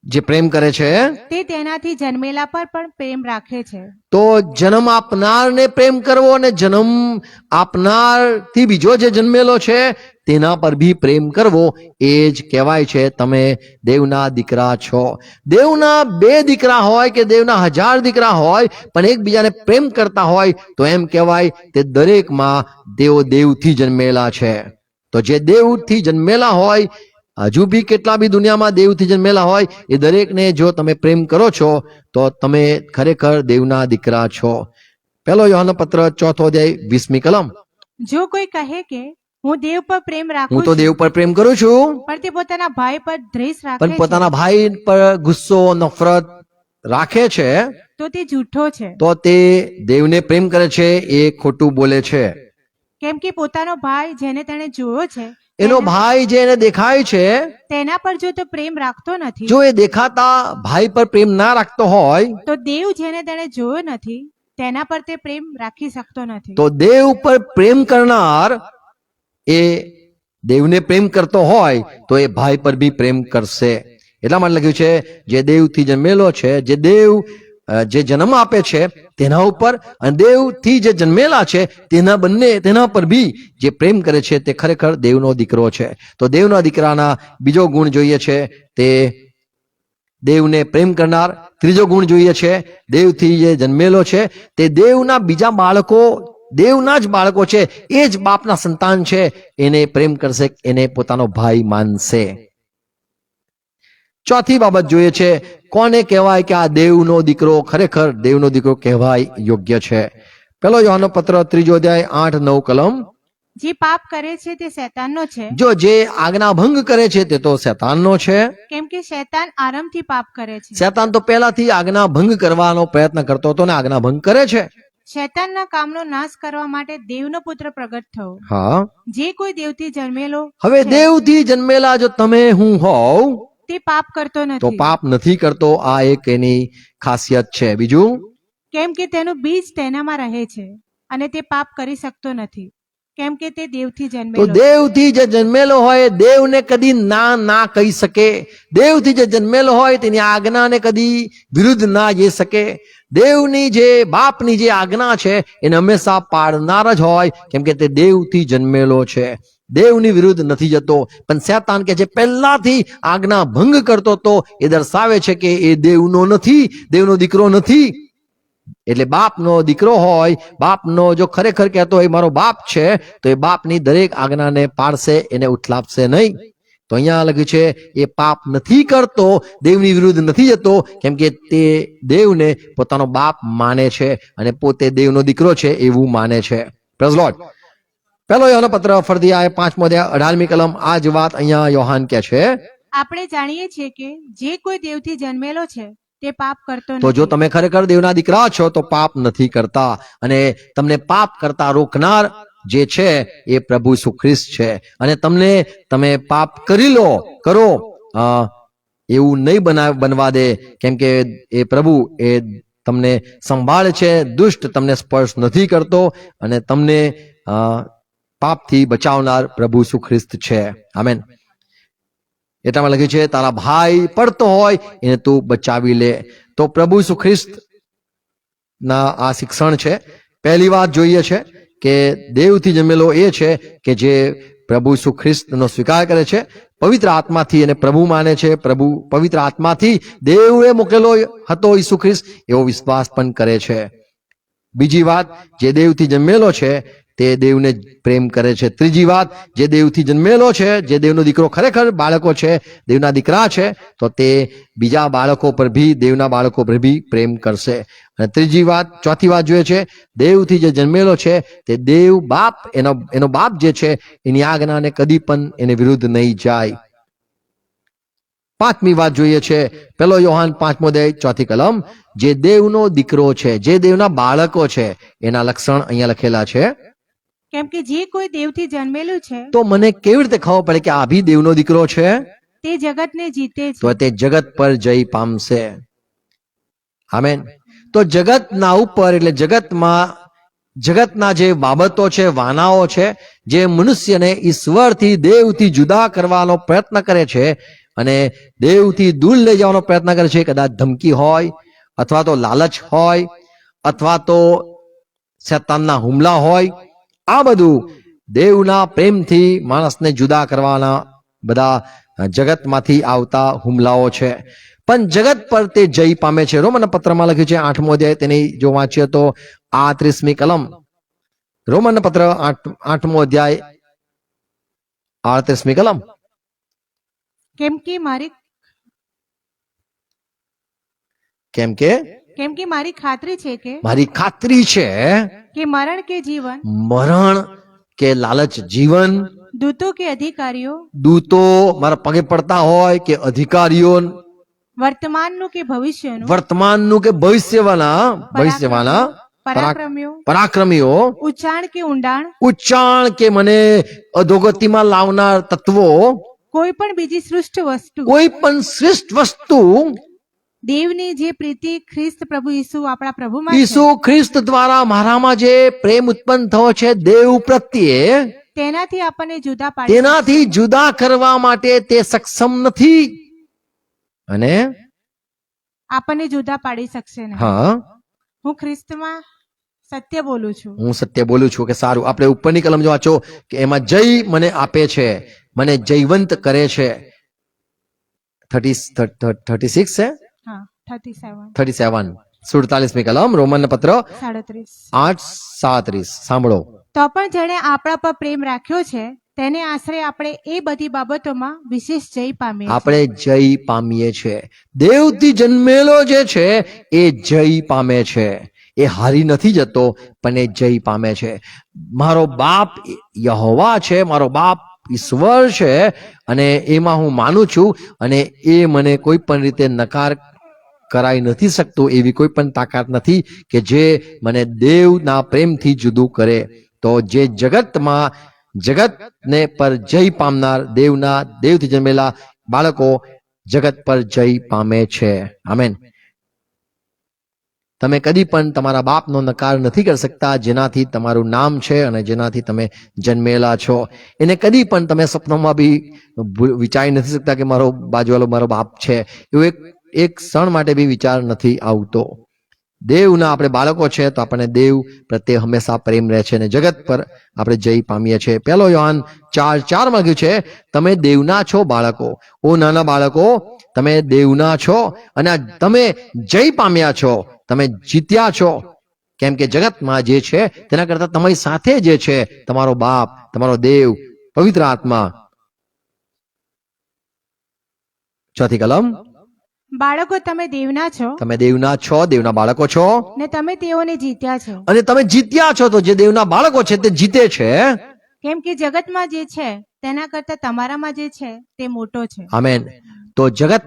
જે પ્રેમ કરે છે, તે તેનાથી જન્મેલા પર પણ પ્રેમ રાખે છે. તો જન્મ આપનારને પ્રેમ કરવો, અને જન્મ આપનારથી બીજો જે જન્મેલો છે તેના પર બી પ્રેમ કરવો, એ જ કહેવાય છે તમે દેવના દીકરા છો. દેવના 2 દીકરા હોય કે દેવના 1000 દીકરા હોય, પણ એકબીજાને પ્રેમ કરતા હોય તો એમ કહેવાય તે દરેકમાં દેવથી જન્મેલા છે. તો જે દેવથી જન્મેલા હોય, હજુ બી કેટલા બી દુનિયામાં દેવથી જન્મેલા હોય, એ દરેકને જો તમે પ્રેમ કરો છો તો તમે ખરેખર દેવના દીકરા છો. 1 યોહાન પત્ર 4 અધ્યાય 20મી કલમ. જો કોઈ કહે કે હું દેવ પર પ્રેમ હું રાખું તો છું, દેવ પર પ્રેમ કરું છું, પણ તે પોતાના ભાઈ પર દ્વેષ રાખે પણ છે, પોતાના ભાઈ પર ગુસ્સો નફરત રાખે છે, તો તે જૂઠો છે. તો તે દેવને પ્રેમ કરે છે એ ખોટું બોલે છે. કેમ કે પોતાનો ભાઈ જેને તેણે જોયો છે એનો ભાઈ જે એને દેખાય છે, તેના પર જો તે પ્રેમ રાખતો નથી, જો એ દેખાતા ભાઈ પર પ્રેમ ના રાખતો હોય, તો દેવ જેને તેણે જોયો નથી તેના પર તે પ્રેમ રાખી શકતો નથી. તો દેવ પર પ્રેમ કરનાર એ દેવને પ્રેમ કરતો હોય તો એ ભાઈ પર બી પ્રેમ કરશે. એટલા માટે લખ્યું છે જે દેવથી જન્મેલો છે, જે દેવ જે જન્મ આપે છે તેના ઉપર, અને દેવથી જે જન્મેલા છે તેના પર બી જે પ્રેમ કરે છે તે ખરેખર દેવનો દીકરો છે. તો દેવના દીકરાના બીજો ગુણ જોઈએ છે તે દેવને પ્રેમ કરનાર. ત્રીજો ગુણ જોઈએ છે દેવથી જે જન્મેલો છે તે દેવના બીજા બાળકો, દેવના જ બાળકો છે, એ જ બાપના સંતાન છે, એને પ્રેમ કરશે, એને પોતાનો ભાઈ માનશે. ચોથી બાબત જોઈએ છે કોને કહેવાય કે આ દેવનો દીકરો ખરેખર દેવનો દીકરો કહેવાય યોગ્ય છે. 1 યોહાન પત્ર 3 અધ્યાય 8-9 કલમ. જે પાપ કરે છે તે શૈતાનનો છે, જો જે આજ્ઞા ભંગ કરે છે તે તો શેતાનનો છે. કેમ કે શૈતાન આરંભથી પાપ કરે છે. શેતાન તો પહેલાથી આજ્ઞા ભંગ કરવાનો પ્રયત્ન કરતો હતો ને આજ્ઞા ભંગ કરે છે. શૈતાનના કામનો નાશ કરવા માટે દેવનો પુત્ર પ્રગટ થયો. હા, જે કોઈ દેવથી જન્મેલો હવે છે, દેવથી જન્મેલા જો તમે હું હોવ તે પાપ કરતો તો નથી, પાપ નથી કરતો. આ એક એની ખાસિયત છે. બીજું, કેમ કે તેનું બીજ તેનામાં રહે છે અને તે પાપ કરી શકતો નથી, કેમ કે તે દેવથી તો જન્મેલો છે. દેવથી જે જન્મેલો હોય દેવને કદી ના કહી શકે. દેવથી જે જન્મેલો હોય તેની આજ્ઞાને કદી વિરુદ્ધ ના જઈ શકે. દેવની જે બાપની જે આજ્ઞા છે એને હંમેશા પાળનાર જ હોય, કેમ કે તે દેવથી જન્મેલો છે, દેવની વિરુદ્ધ નથી જતો. પણ શૈતાન કે જે પહેલાથી આજ્ઞા ભંગ કરતો હતો એ દર્શાવે છે કે એ દેવનો નથી, દેવનો દીકરો નથી. એટલે બાપનો દીકરો હોય, બાપનો જો ખરેખર કહેતો હોય મારો બાપ છે, તો એ બાપની દરેક આજ્ઞાને પાળશે, એને ઉઠલાપશે નહીં. તો અહીંયા લખ્યું છે એ પાપ નથી કરતો, દેવની વિરુદ્ધ નથી જતો, કેમ કે તે દેવને પોતાનો બાપ માને છે અને પોતે દેવનો દીકરો છે એવું માને છે. Praise lord. પહેલો યોહાનનો પત્ર ફરીથી આ 5મો અધ્યાય 18મી કલમ આ જ વાત અહીંયા યોહાન કહે છે. આપણે જાણીએ છીએ કે જે કોઈ દેવથી જન્મેલો છે તે પાપ કરતો તો જો નથી. તમે ખરેખર દેવના દીકરા છો તો પાપ નથી કરતા, અને તમને પાપ કરતા રોકનાર જે છે એ પ્રભુ ઈસુ ખ્રિસ્ત છે. અને તમે પાપ કરો એવું નહીં બનવા દે, કેમ કે એ પ્રભુ એ તમને સંભાળે છે, દુષ્ટ તમને સ્પર્શ નથી કરતો, અને તમને પાપથી બચાવનાર પ્રભુ ઈસુ ખ્રિસ્ત છે. આમેન. એટલામાં લખ્યું છે તારા ભાઈ પડતો હોય એને તું બચાવી લે. તો પ્રભુ ઈસુ ખ્રિસ્ત ના આ શિક્ષણ છે. પહેલી વાત જોઈએ છે કે દેવથી જન્મેલો એ છે કે જે પ્રભુ ઈસુ ખ્રિસ્તનો સ્વીકાર કરે છે, પવિત્ર આત્માથી એને પ્રભુ માને છે, પવિત્ર આત્માથી દેવે મોકલેલો હતો ઈસુ ખ્રિસ્ત એવો વિશ્વાસ પણ કરે છે. બીજી વાત, જે દેવથી જન્મેલો છે તે દેવને પ્રેમ કરે છે. ત્રીજી વાત, જે દેવથી જન્મેલો છે, જે દેવનો દીકરો ખરેખર બાળકો છે, દેવના દીકરા છે, તો તે બીજા બાળકો પર ભી, દેવના બાળકો પર ભી પ્રેમ કરશે. અને ચોથી વાત જોઈએ છે, દેવથી જે જન્મેલો છે તે દેવ બાપ, એનો બાપ જે છે એની આજ્ઞાને કદી પણ એને વિરુદ્ધ નહીં જાય. 5મી વાત જોઈએ છે, પહેલો યોહાન 5મો અધ્યાય 4થી કલમ, જે દેવનો દીકરો છે, જે દેવના બાળકો છે, એના લક્ષણ અહીંયા લખેલા છે. કેમ કે જે કોઈ દેવથી જન્મેલું છે તો મને કેવી રીતે ખબર પડે કે આ ભી દેવનો દીકરો છે? તે જગતને જીતે તો છે. તે જગત પર જય પામશે. આમેન. તો જગતના ઉપર એટલે જગતના જે બાબતો છે, વાનાઓ છે, જે મનુષ્યને ઈશ્વરથી, દેવથી જુદા કરવાનો પ્રયત્ન કરે છે અને દેવથી દૂર લઈ જવાનો પ્રયત્ન કરે છે, કદાચ ધમકી હોય, અથવા તો લાલચ હોય, અથવા તો શૈતાનના હુમલા હોય, આ બધું દેવના પ્રેમથી માણસને જુદા કરવાના બધા જગતમાંથી આવતા હુમલાઓ છે. પણ જગત પર તે જય પામે છે. રોમનના પત્રમાં લખ્યું છે 8મો અધ્યાય, તેની જો વાંચીએ તો 38મી કલમ. રોમનના પત્ર 8મો અધ્યાય 38મી કલમ. કેમ કે મારી ખાતરી છે કે મારી ખાતરી છે મરણ કે જીવન, મરણ કે લાલચ જીવન, દૂતો કે અધિકારીઓ, દૂતો મારા પગે પડતા હોય કે અધિકારીઓ, વર્તમાનનું કે ભવિષ્યનું, વર્તમાનનું કે ભવિષ્યવાના પરાક્રમીઓ, ઉચ્ચાણ કે ઊંડાણ, ઉચ્ચાણ કે મને અધોગતિમાં લાવનાર તત્વો, કોઈ પણ બીજી કોઈ પણ શ્રેષ્ઠ વસ્તુ દેવની જે પ્રીતિ ખ્રિસ્ત પ્રભુ ઈસુ આપણા પ્રભુમાં ઈસુ ખ્રિસ્ત દ્વારા મારામાં જે પ્રેમ ઉત્પન્ન થયો છે દેવ પ્રત્યે, તેનાથી આપણને તેનાથી જુદા કરવા માટે તે સક્ષમ નથી અને આપણને જુદા પાડી શકશે નહીં. હા, હું ખ્રિસ્તમાં સત્ય બોલું છું. હું સત્ય બોલું છું. કે સારું, આપણે ઉપરની કલમ જો વાંચો કે એમાં જય મને આપે છે, મને જયવંત કરે છે. 36 છે, 47મી કલમ, રોમનના પત્ર 8:37. સાંભળો. તો પણ જેણે આપણા પર પ્રેમ રાખ્યો છે તેને આશરે આપણે એ બધી બાબતોમાં વિશેષ જય પામીએ છીએ. આપણે જય પામીએ છીએ. દેવથી જન્મેલો જે છે એ જય પામે છે. એ હારી નથી જતો, પણ એ જય પામે છે. મારો બાપ યહોવા છે, મારો બાપ ઈશ્વર છે, અને એમાં હું માનું છું, અને એ મને કોઈ પણ રીતે નકાર કરાઈ નથી શકતું. એવી કોઈ પણ તાકાત નથી કે જે મને દેવના પ્રેમથી જુદું કરે. તો જે જગતને પર જય પામનાર દેવથી જન્મેલા બાળકો જગત પર જય પામે છે. આમેન. તમે કદી પણ તમારા બાપનો નકાર નથી કરી શકતા, જેનાથી તમારું નામ છે અને જેનાથી તમે જન્મેલા છો. એને કદી પણ તમે સપનામાં બી વિચારી નથી શકતા કે મારો બાજુવાળો મારો બાપ છે. એવું એક ક્ષણ માટે બી વિચાર નથી આવતો. દેવના આપણે બાળકો છે તો આપણને દેવ પ્રત્યે હંમેશા પ્રેમ રહે છે અને જગત પર આપણે જય પામીએ છીએ. 1 યોહાન 4:4 માં લખ્યું છે, તમે દેવના છો બાળકો. ઓ નાના બાળકો, તમે દેવના છો અને તમે જય પામ્યા છો, તમે જીત્યા છો. કેમ કે જગતમાં જે છે તેના કરતા તમારી સાથે જે છે તમારો બાપ, તમારો દેવ, પવિત્ર આત્મા. 4 કલમ, બાળકો તમે દેવના છો તમે દેવના છો, દેવના બાળકો છો ને તમે તેઓને જીત્યા છો, અને તમે જીત્યા છો. તો જે દેવના બાળકો છે તે જીતે છે. કેમ કે જગતમાં જે છે તેના કરતા તમારામાં જે છે તે મોટો છે. આમેન. તો જગત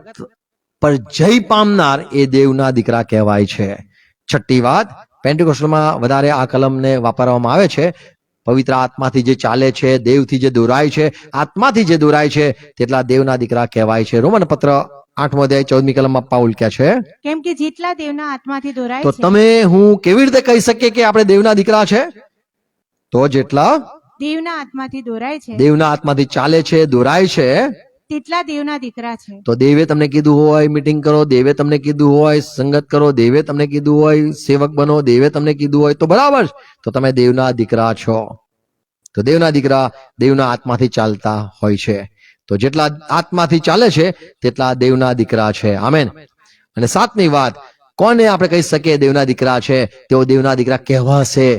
પર જય પામનાર એ દેવના દીકરા કહેવાય છે. છઠ્ઠી વાત, પેન્ટિકોસ્ટલમાં વધારે આ કલમને વાપરવામાં આવે છે. પવિત્ર આત્માથી જે ચાલે છે, દેવથી જે દોરાય છે, આત્માથી જે દોરાય છે તેટલા દેવના દીકરા કહેવાય છે. રોમન પત્ર 8મો અધ્યાય 14મી કલમમાં પાઉલ કહે છે, કેમ કે જેટલા દેવના આત્માથી દોરાય તો છે તમે હું કેવી રીતે કહી શકીએ કે આપણે દેવના દીકરા છે? તો જેટલા દેવના આત્માથી દોરાય છે દેવના આત્માથી ચાલે છે, દોરાય છે, તેટલા દેવના દીકરા છે. તો દેવે તમને કીધું હોય મીટિંગ કરો, દેવે તમને કીધું હોય સંગત કરો, દેવે તમને કીધું હોય સેવક બનો, દેવે તમને કીધું હોય તો બરાબર, તો તમે દેવના દીકરા છો. તો દેવના દીકરા દેવના આત્માથી ચાલતા હોય છે. તો જેટલા આત્માથી ચાલે છે તેટલા દેવના દીકરા છે. આમેન. અને 7મી વાત, કોને આપણે કહી શકીએ દેવના દીકરા છે? તેઓ દેવના દીકરા કહેવાશે.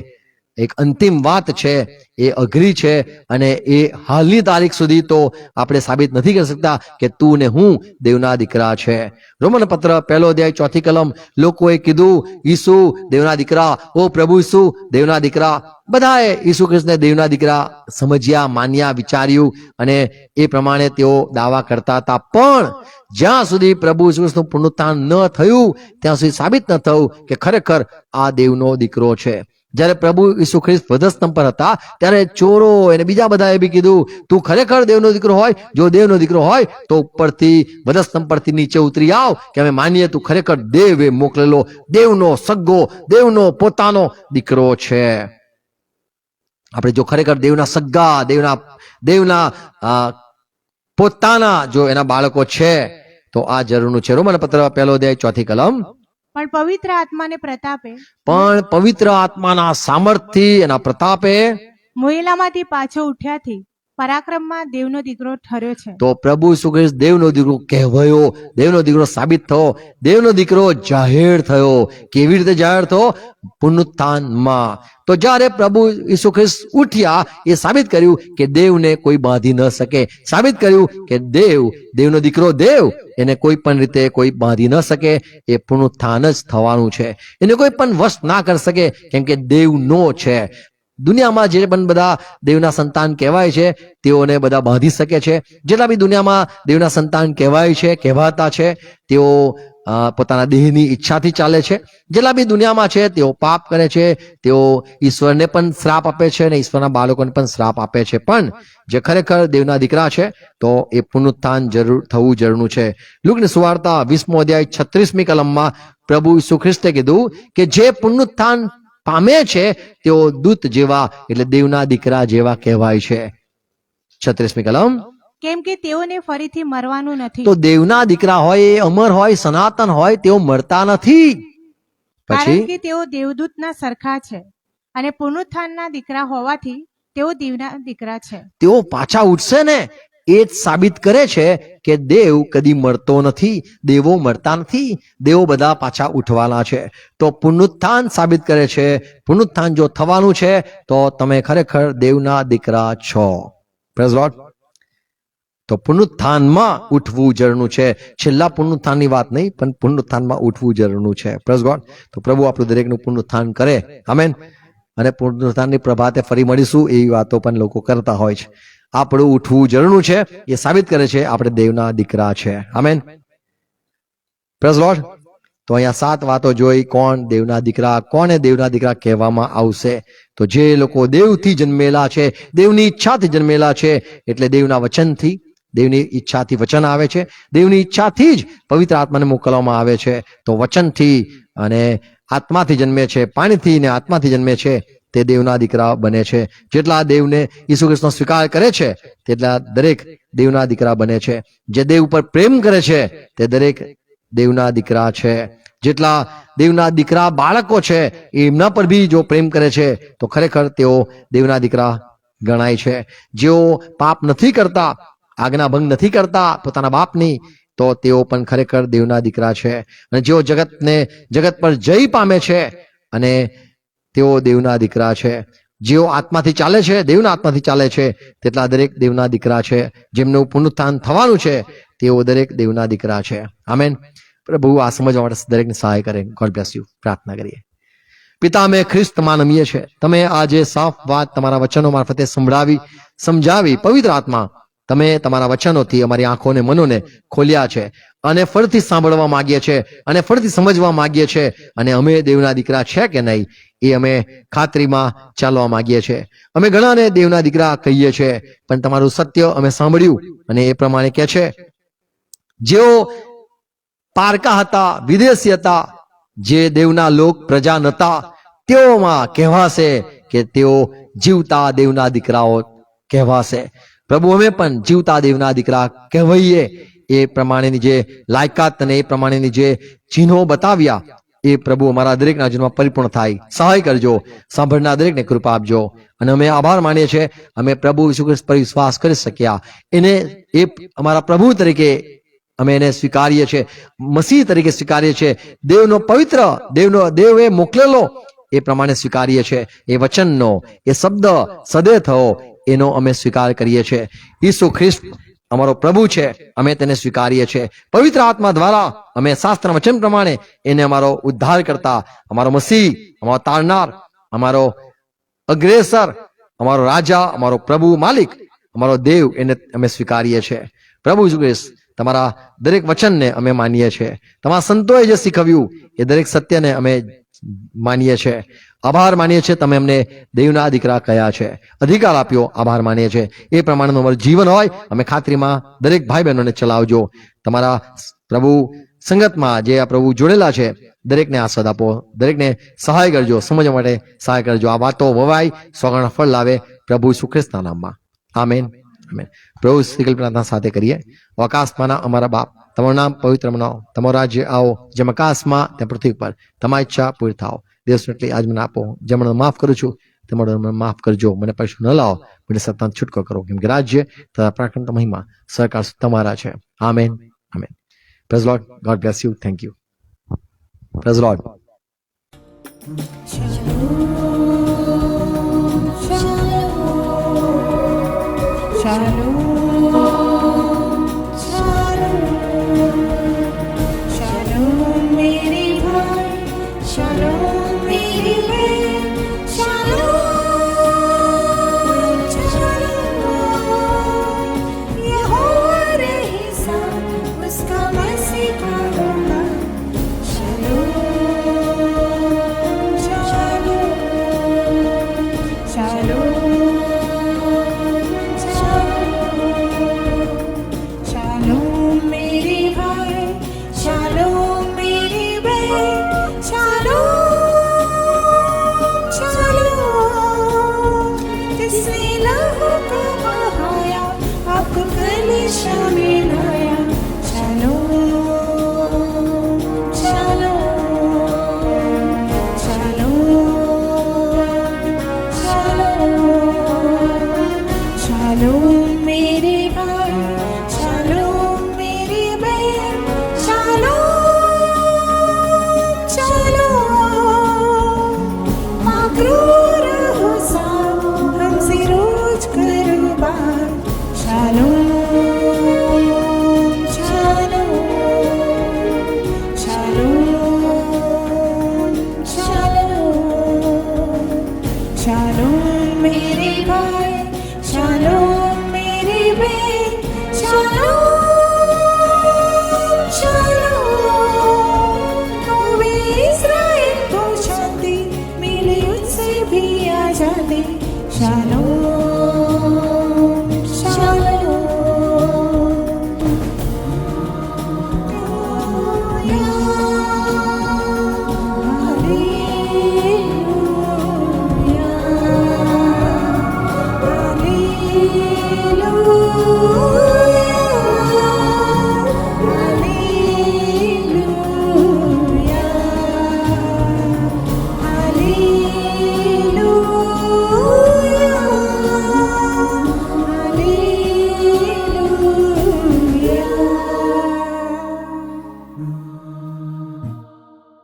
એક અંતિમ વાત છે, એ અઘરી છે અને એ હાલની તારીખ સુધી તો આપણે સાબિત નથી કરી શકતા કે તું ને હું દેવના દીકરા છે. રોમન પત્ર 1 અધ્યાય 4 કલમ, લોકોએ કીધું ઈસુ દેવના દીકરા, ઓ પ્રભુ ઈસુ દેવના દીકરા. બધાએ ઈસુ ખ્રિસ્તને દેવના દીકરા સમજ્યા, માન્યા, વિચાર્યું અને એ પ્રમાણે તેઓ દાવા કરતા હતા. પણ જ્યાં સુધી પ્રભુ ઈસુ ખ્રિસ્તનું પુનરુત્થાન ન થયું ત્યાં સુધી સાબિત ન થયું કે ખરેખર આ દેવનો દીકરો છે. જ્યારે પ્રભુ ઈસુ ખ્રિસ્ત વધસ્તંભ પર હતા ત્યારે ચોરો અને બીજા બધાએ બી કીધું, તું ખરેખર દેવનો દીકરો હોય, જો દેવનો દીકરો હોય તો ઉપરથી વધસ્તંભ પરથી નીચે ઉતરી આવ કે અમે માનીએ તું ખરેખર દેવે મોકલેલો, દેવનો સગ્ગો, દેવનો પોતાનો દીકરો છે. આપણે જો ખરેખર દેવના સગ્ગા, દેવના પોતાના જો એના બાળકો છે તો આ જરૂરનું છે. રોમન પત્ર 1 અધ્યાય 4 કલમ, પણ પવિત્ર આત્માને પ્રતાપે પણ પવિત્ર આત્માના સામર્થ્યથી એના પ્રતાપે મોયેલામાંથી પાછો ઉઠ્યાથી પરાક્રમમાં દેવનો દીકરો ઠર્યો છે. તો પ્રભુ ઈસુ ખ્રિસ્ત દેવનો દીકરો કહેવાયો, દેવનો દીકરો સાબિત થયો, દેવનો દીકરો જાહેર થયો. કેવી રીતે જાહેર થયો? પુનરુત્થાનમાં. તો જ્યારે પ્રભુ ઈસુ ખ્રિસ્ત ઉઠ્યા એ સાબિત કર્યું કે દેવને કોઈ બાંધી ન શકે. સાબિત કર્યું કે દેવનો દીકરો દેવ, એને કોઈ પણ રીતે કોઈ બાંધી ન શકે. એ પુનરુત્થાન જ થવાનું છે. એને કોઈ પણ વશ ના કરી શકે કેમ કે દેવનો છે. દુનિયામાં જે પણ બધા દેવના સંતાન કહેવાય છે તેઓને બધા બાંધી શકે છે. જેટલા બી દુનિયામાં દેવના સંતાન કહેવાય છે, કહેવાતા છે, તેઓ પોતાના દેહની ઈચ્છાથી ચાલે છે. જેટલા બી દુનિયામાં છે તેઓ પાપ કરે છે, તેઓ ઈશ્વરને પણ શ્રાપ આપે છે અને ઈશ્વરના બાળકોને પણ શ્રાપ આપે છે. પણ જે ખરેખર દેવના દીકરા છે તો એ પુનરુત્થાન થવું જરૂરનું છે. લુકની સુવાર્તા 20મો અધ્યાય 36મી કલમમાં પ્રભુ ઈસુ ખ્રિસ્તે કીધું કે જે પુનરુત્થાન પામે છે તેઓ દૂત જેવા એટલે દેવના દીકરા જેવા કહેવાય છે. 36મી કલમ, કેમ કે તેઓને ફરીથી મરવાનું નથી, તો દેવના દીકરા હોય, એ અમર હોય, સનાતન હોય, તેઓ મરતા નથી. કારણ પછી કે તેઓ દેવદૂતના સરખા છે અને પુનરુત્થાનના દીકરા હોવાથી તેઓ દેવના દીકરા છે. તેઓ પાછા ઉઠશે ને એ જ સાબિત કરે છે કે દેવ કદી મરતો નથી, દેવો મરતા નથી, દેવો બધા પાછા ઉઠવાના છે. તો પુનરુત્થાન સાબિત કરે છે. પુનરુત્થાન જો થવાનું છે તો તમે ખરેખર દેવના દીકરા છો. Praise lord. તો પુનરુત્થાનમાં ઉઠવું જરૂરનું છે. છેલ્લા પુનરુત્થાનની વાત નહીં, પણ પુનરુત્થાનમાં ઉઠવું જરૂરનું છે. Praise God. તો પ્રભુ આપણું દરેકનું પુનરુત્થાન કરે. આમેન. અને પુનરુત્થાનની પ્રભાતે ફરી મળીશું એવી વાતો પણ લોકો કરતા હોય છે. આપણું ઉઠવું જરૂરનું છે એ સાબિત કરે છે આપણે દેવના દીકરા છે. આમેન. Praise lord. તો અહીંયા 7 વાતો જોઈ. કોણ દેવના દીકરા, કોને દેવના દીકરા કહેવામાં આવશે? તો જે લોકો દેવથી જન્મેલા છે, દેવની ઈચ્છાથી જન્મેલા છે, એટલે દેવના વચનથી, દેવની ઈચ્છાથી વચન આવે છે, દેવની ઈચ્છાથી જ પવિત્ર આત્માને મોકલવામાં આવે છે. તો વચનથી અને આત્માથી જન્મે છે, પાણીથી ને આત્માથી જન્મે છે તે દેવના દીકરા બને છે. જેટલા દેવને ઈસુ ખ્રિસ્તનો સ્વીકાર કરે છે તેટલા દરેક દેવના દીકરા બને છે. જે દેવ ઉપર પ્રેમ કરે છે તે દરેક દેવના દીકરા છે. જેટલા દેવના દીકરા બાળકો છે એમના પર બી જો પ્રેમ કરે છે તો ખરેખર તેઓ દેવના દીકરા ગણાય છે. જેઓ પાપ નથી કરતા, આજ્ઞા ભંગ નથી કરતા પોતાના બાપની, તો તેઓ પણ ખરેખર દેવના દીકરા છે. અને જેઓ જગત પર જય પામે છે અને તેઓ દેવના દીકરા છે. જેઓ આત્માથી ચાલે છે, દેવના આત્માથી ચાલે છે, તેટલા દરેક દેવના દીકરા છે. જેમનું પુનરુત્થાન થવાનું છે તેઓ દરેક દેવના દીકરા છે. આમેન. પ્રભુ આ સમજવા માટે દરેકને સહાય કરે. God bless you. પ્રાર્થના કરીએ. પિતા, અમે ખ્રિસ્તમાં નમીએ છે. તમે આજે સાફ વાત તમારા વચનો મારફતે સમજાવી પવિત્ર આત્મા તમે તમારા વચનોથી અમારી આંખોને મનોને ખોલ્યા છે અને ફરીથી સાંભળવા માંગીએ છે અને ફરીથી સમજવા માંગીએ છે અને અમે દેવના દીકરા છે કે નહીં એ અમે ખાતરીમાં ચાલવા માંગીએ છે. અમે ઘણાને દેવના દીકરા કહીએ છે, પણ તમારું સત્ય અમે સાંભળ્યું અને એ પ્રમાણે કહે છે જેઓ પારકા હતા, વિદેશી હતા, જે દેવના લોક પ્રજા નતા, તેઓમાં કહેવાશે કે તેઓ જીવતા દેવના દીકરાઓ કહેવાશે. પ્રભુ, અમે પણ જીવતા દેવના દીકરા કહેવાઈએ. એ પ્રમાણેની જે લાયકાત અને એ પ્રમાણેની જે ચિહ્નો બતાવ્યા એ પ્રભુ અમારા દરેકના જીવનમાં પરિપૂર્ણ થાય. સહાય કરજો. સાંભળનાર દરેકને કૃપા આપજો. અને અમે આભાર માનીએ છીએ અમે પ્રભુ ઈસુ ખ્રિસ્ત પર વિશ્વાસ કરી શક્યા. એને એ અમારા પ્રભુ તરીકે અમે એને સ્વીકારીએ છીએ, મસીહ તરીકે સ્વીકારીએ છીએ, દેવનો પવિત્ર દેવે મોકલેલો એ પ્રમાણે સ્વીકારીએ છીએ. એ વચનનો એ શબ્દ સદે થયો એનો અમે સ્વીકાર કરીએ છીએ. ઈસુ ખ્રિસ્ત અમારો પ્રભુ છે, અમે તેને સ્વીકારીએ છીએ. પવિત્ર આત્મા દ્વારા અમે શાસ્ત્ર વચન પ્રમાણે એને અમારો ઉદ્ધાર કરતા, અમારો મસીહ, અમારો તારનાર, અમારો અગ્રેસર, અમારો રાજા, અમારો પ્રભુ, માલિક, અમારો દેવ એને અમે સ્વીકારીએ છીએ. પ્રભુ ઈસુ ખ્રિસ્ત તમારા દરેક વચનને અમે માનીએ છીએ. તમારા સંતોએ જે શીખવ્યું એ દરેક સત્યને અમે માનીએ છીએ. આભાર માનીએ છીએ તમે અમને દેવના દીકરા કયા છે, અધિકાર આપ્યો. આભાર માનીએ છીએ. એ પ્રમાણેનું અમારું જીવન હોય અમે ખાતરીમાં દરેક ભાઈ બહેનોને ચલાવજો. તમારા પ્રભુ સંગતમાં જે આ પ્રભુ જોડેલા છે દરેકને આસ્વાદ આપો, દરેકને સહાય કરજો, સમજવા માટે સહાય કરજો. આ વાતો વવાય, સોગણ ફળ લાવે પ્રભુ ઈસુ ખ્રિસ્તના નામમાં. આમેન. આમેન. પ્રભુ શ્રી પ્રાર્થના સાથે કરીએ. આકાશમાંના અમારા બાપ, તમારું નામ પવિત્ર મનાવો, તમારું રાજ્ય આવો, જેમ આકાશમાં તેમ પૃથ્વી પર તમારી ઈચ્છા પૂરી થાવ. દેશ એટલી આજ મને આપો, જે મને માફ કરું છું તમારું મને માફ કરજો. મને પૈસા ન લાવો, મને સત્તાનો છૂટકો કરો, કેમ કે રાજ્ય તથા પ્રાકૃત મહિમા સરકાર તમારા છે. Amen. Amen. Praise lord. God bless you. Thank you. Praise lord. Shalom.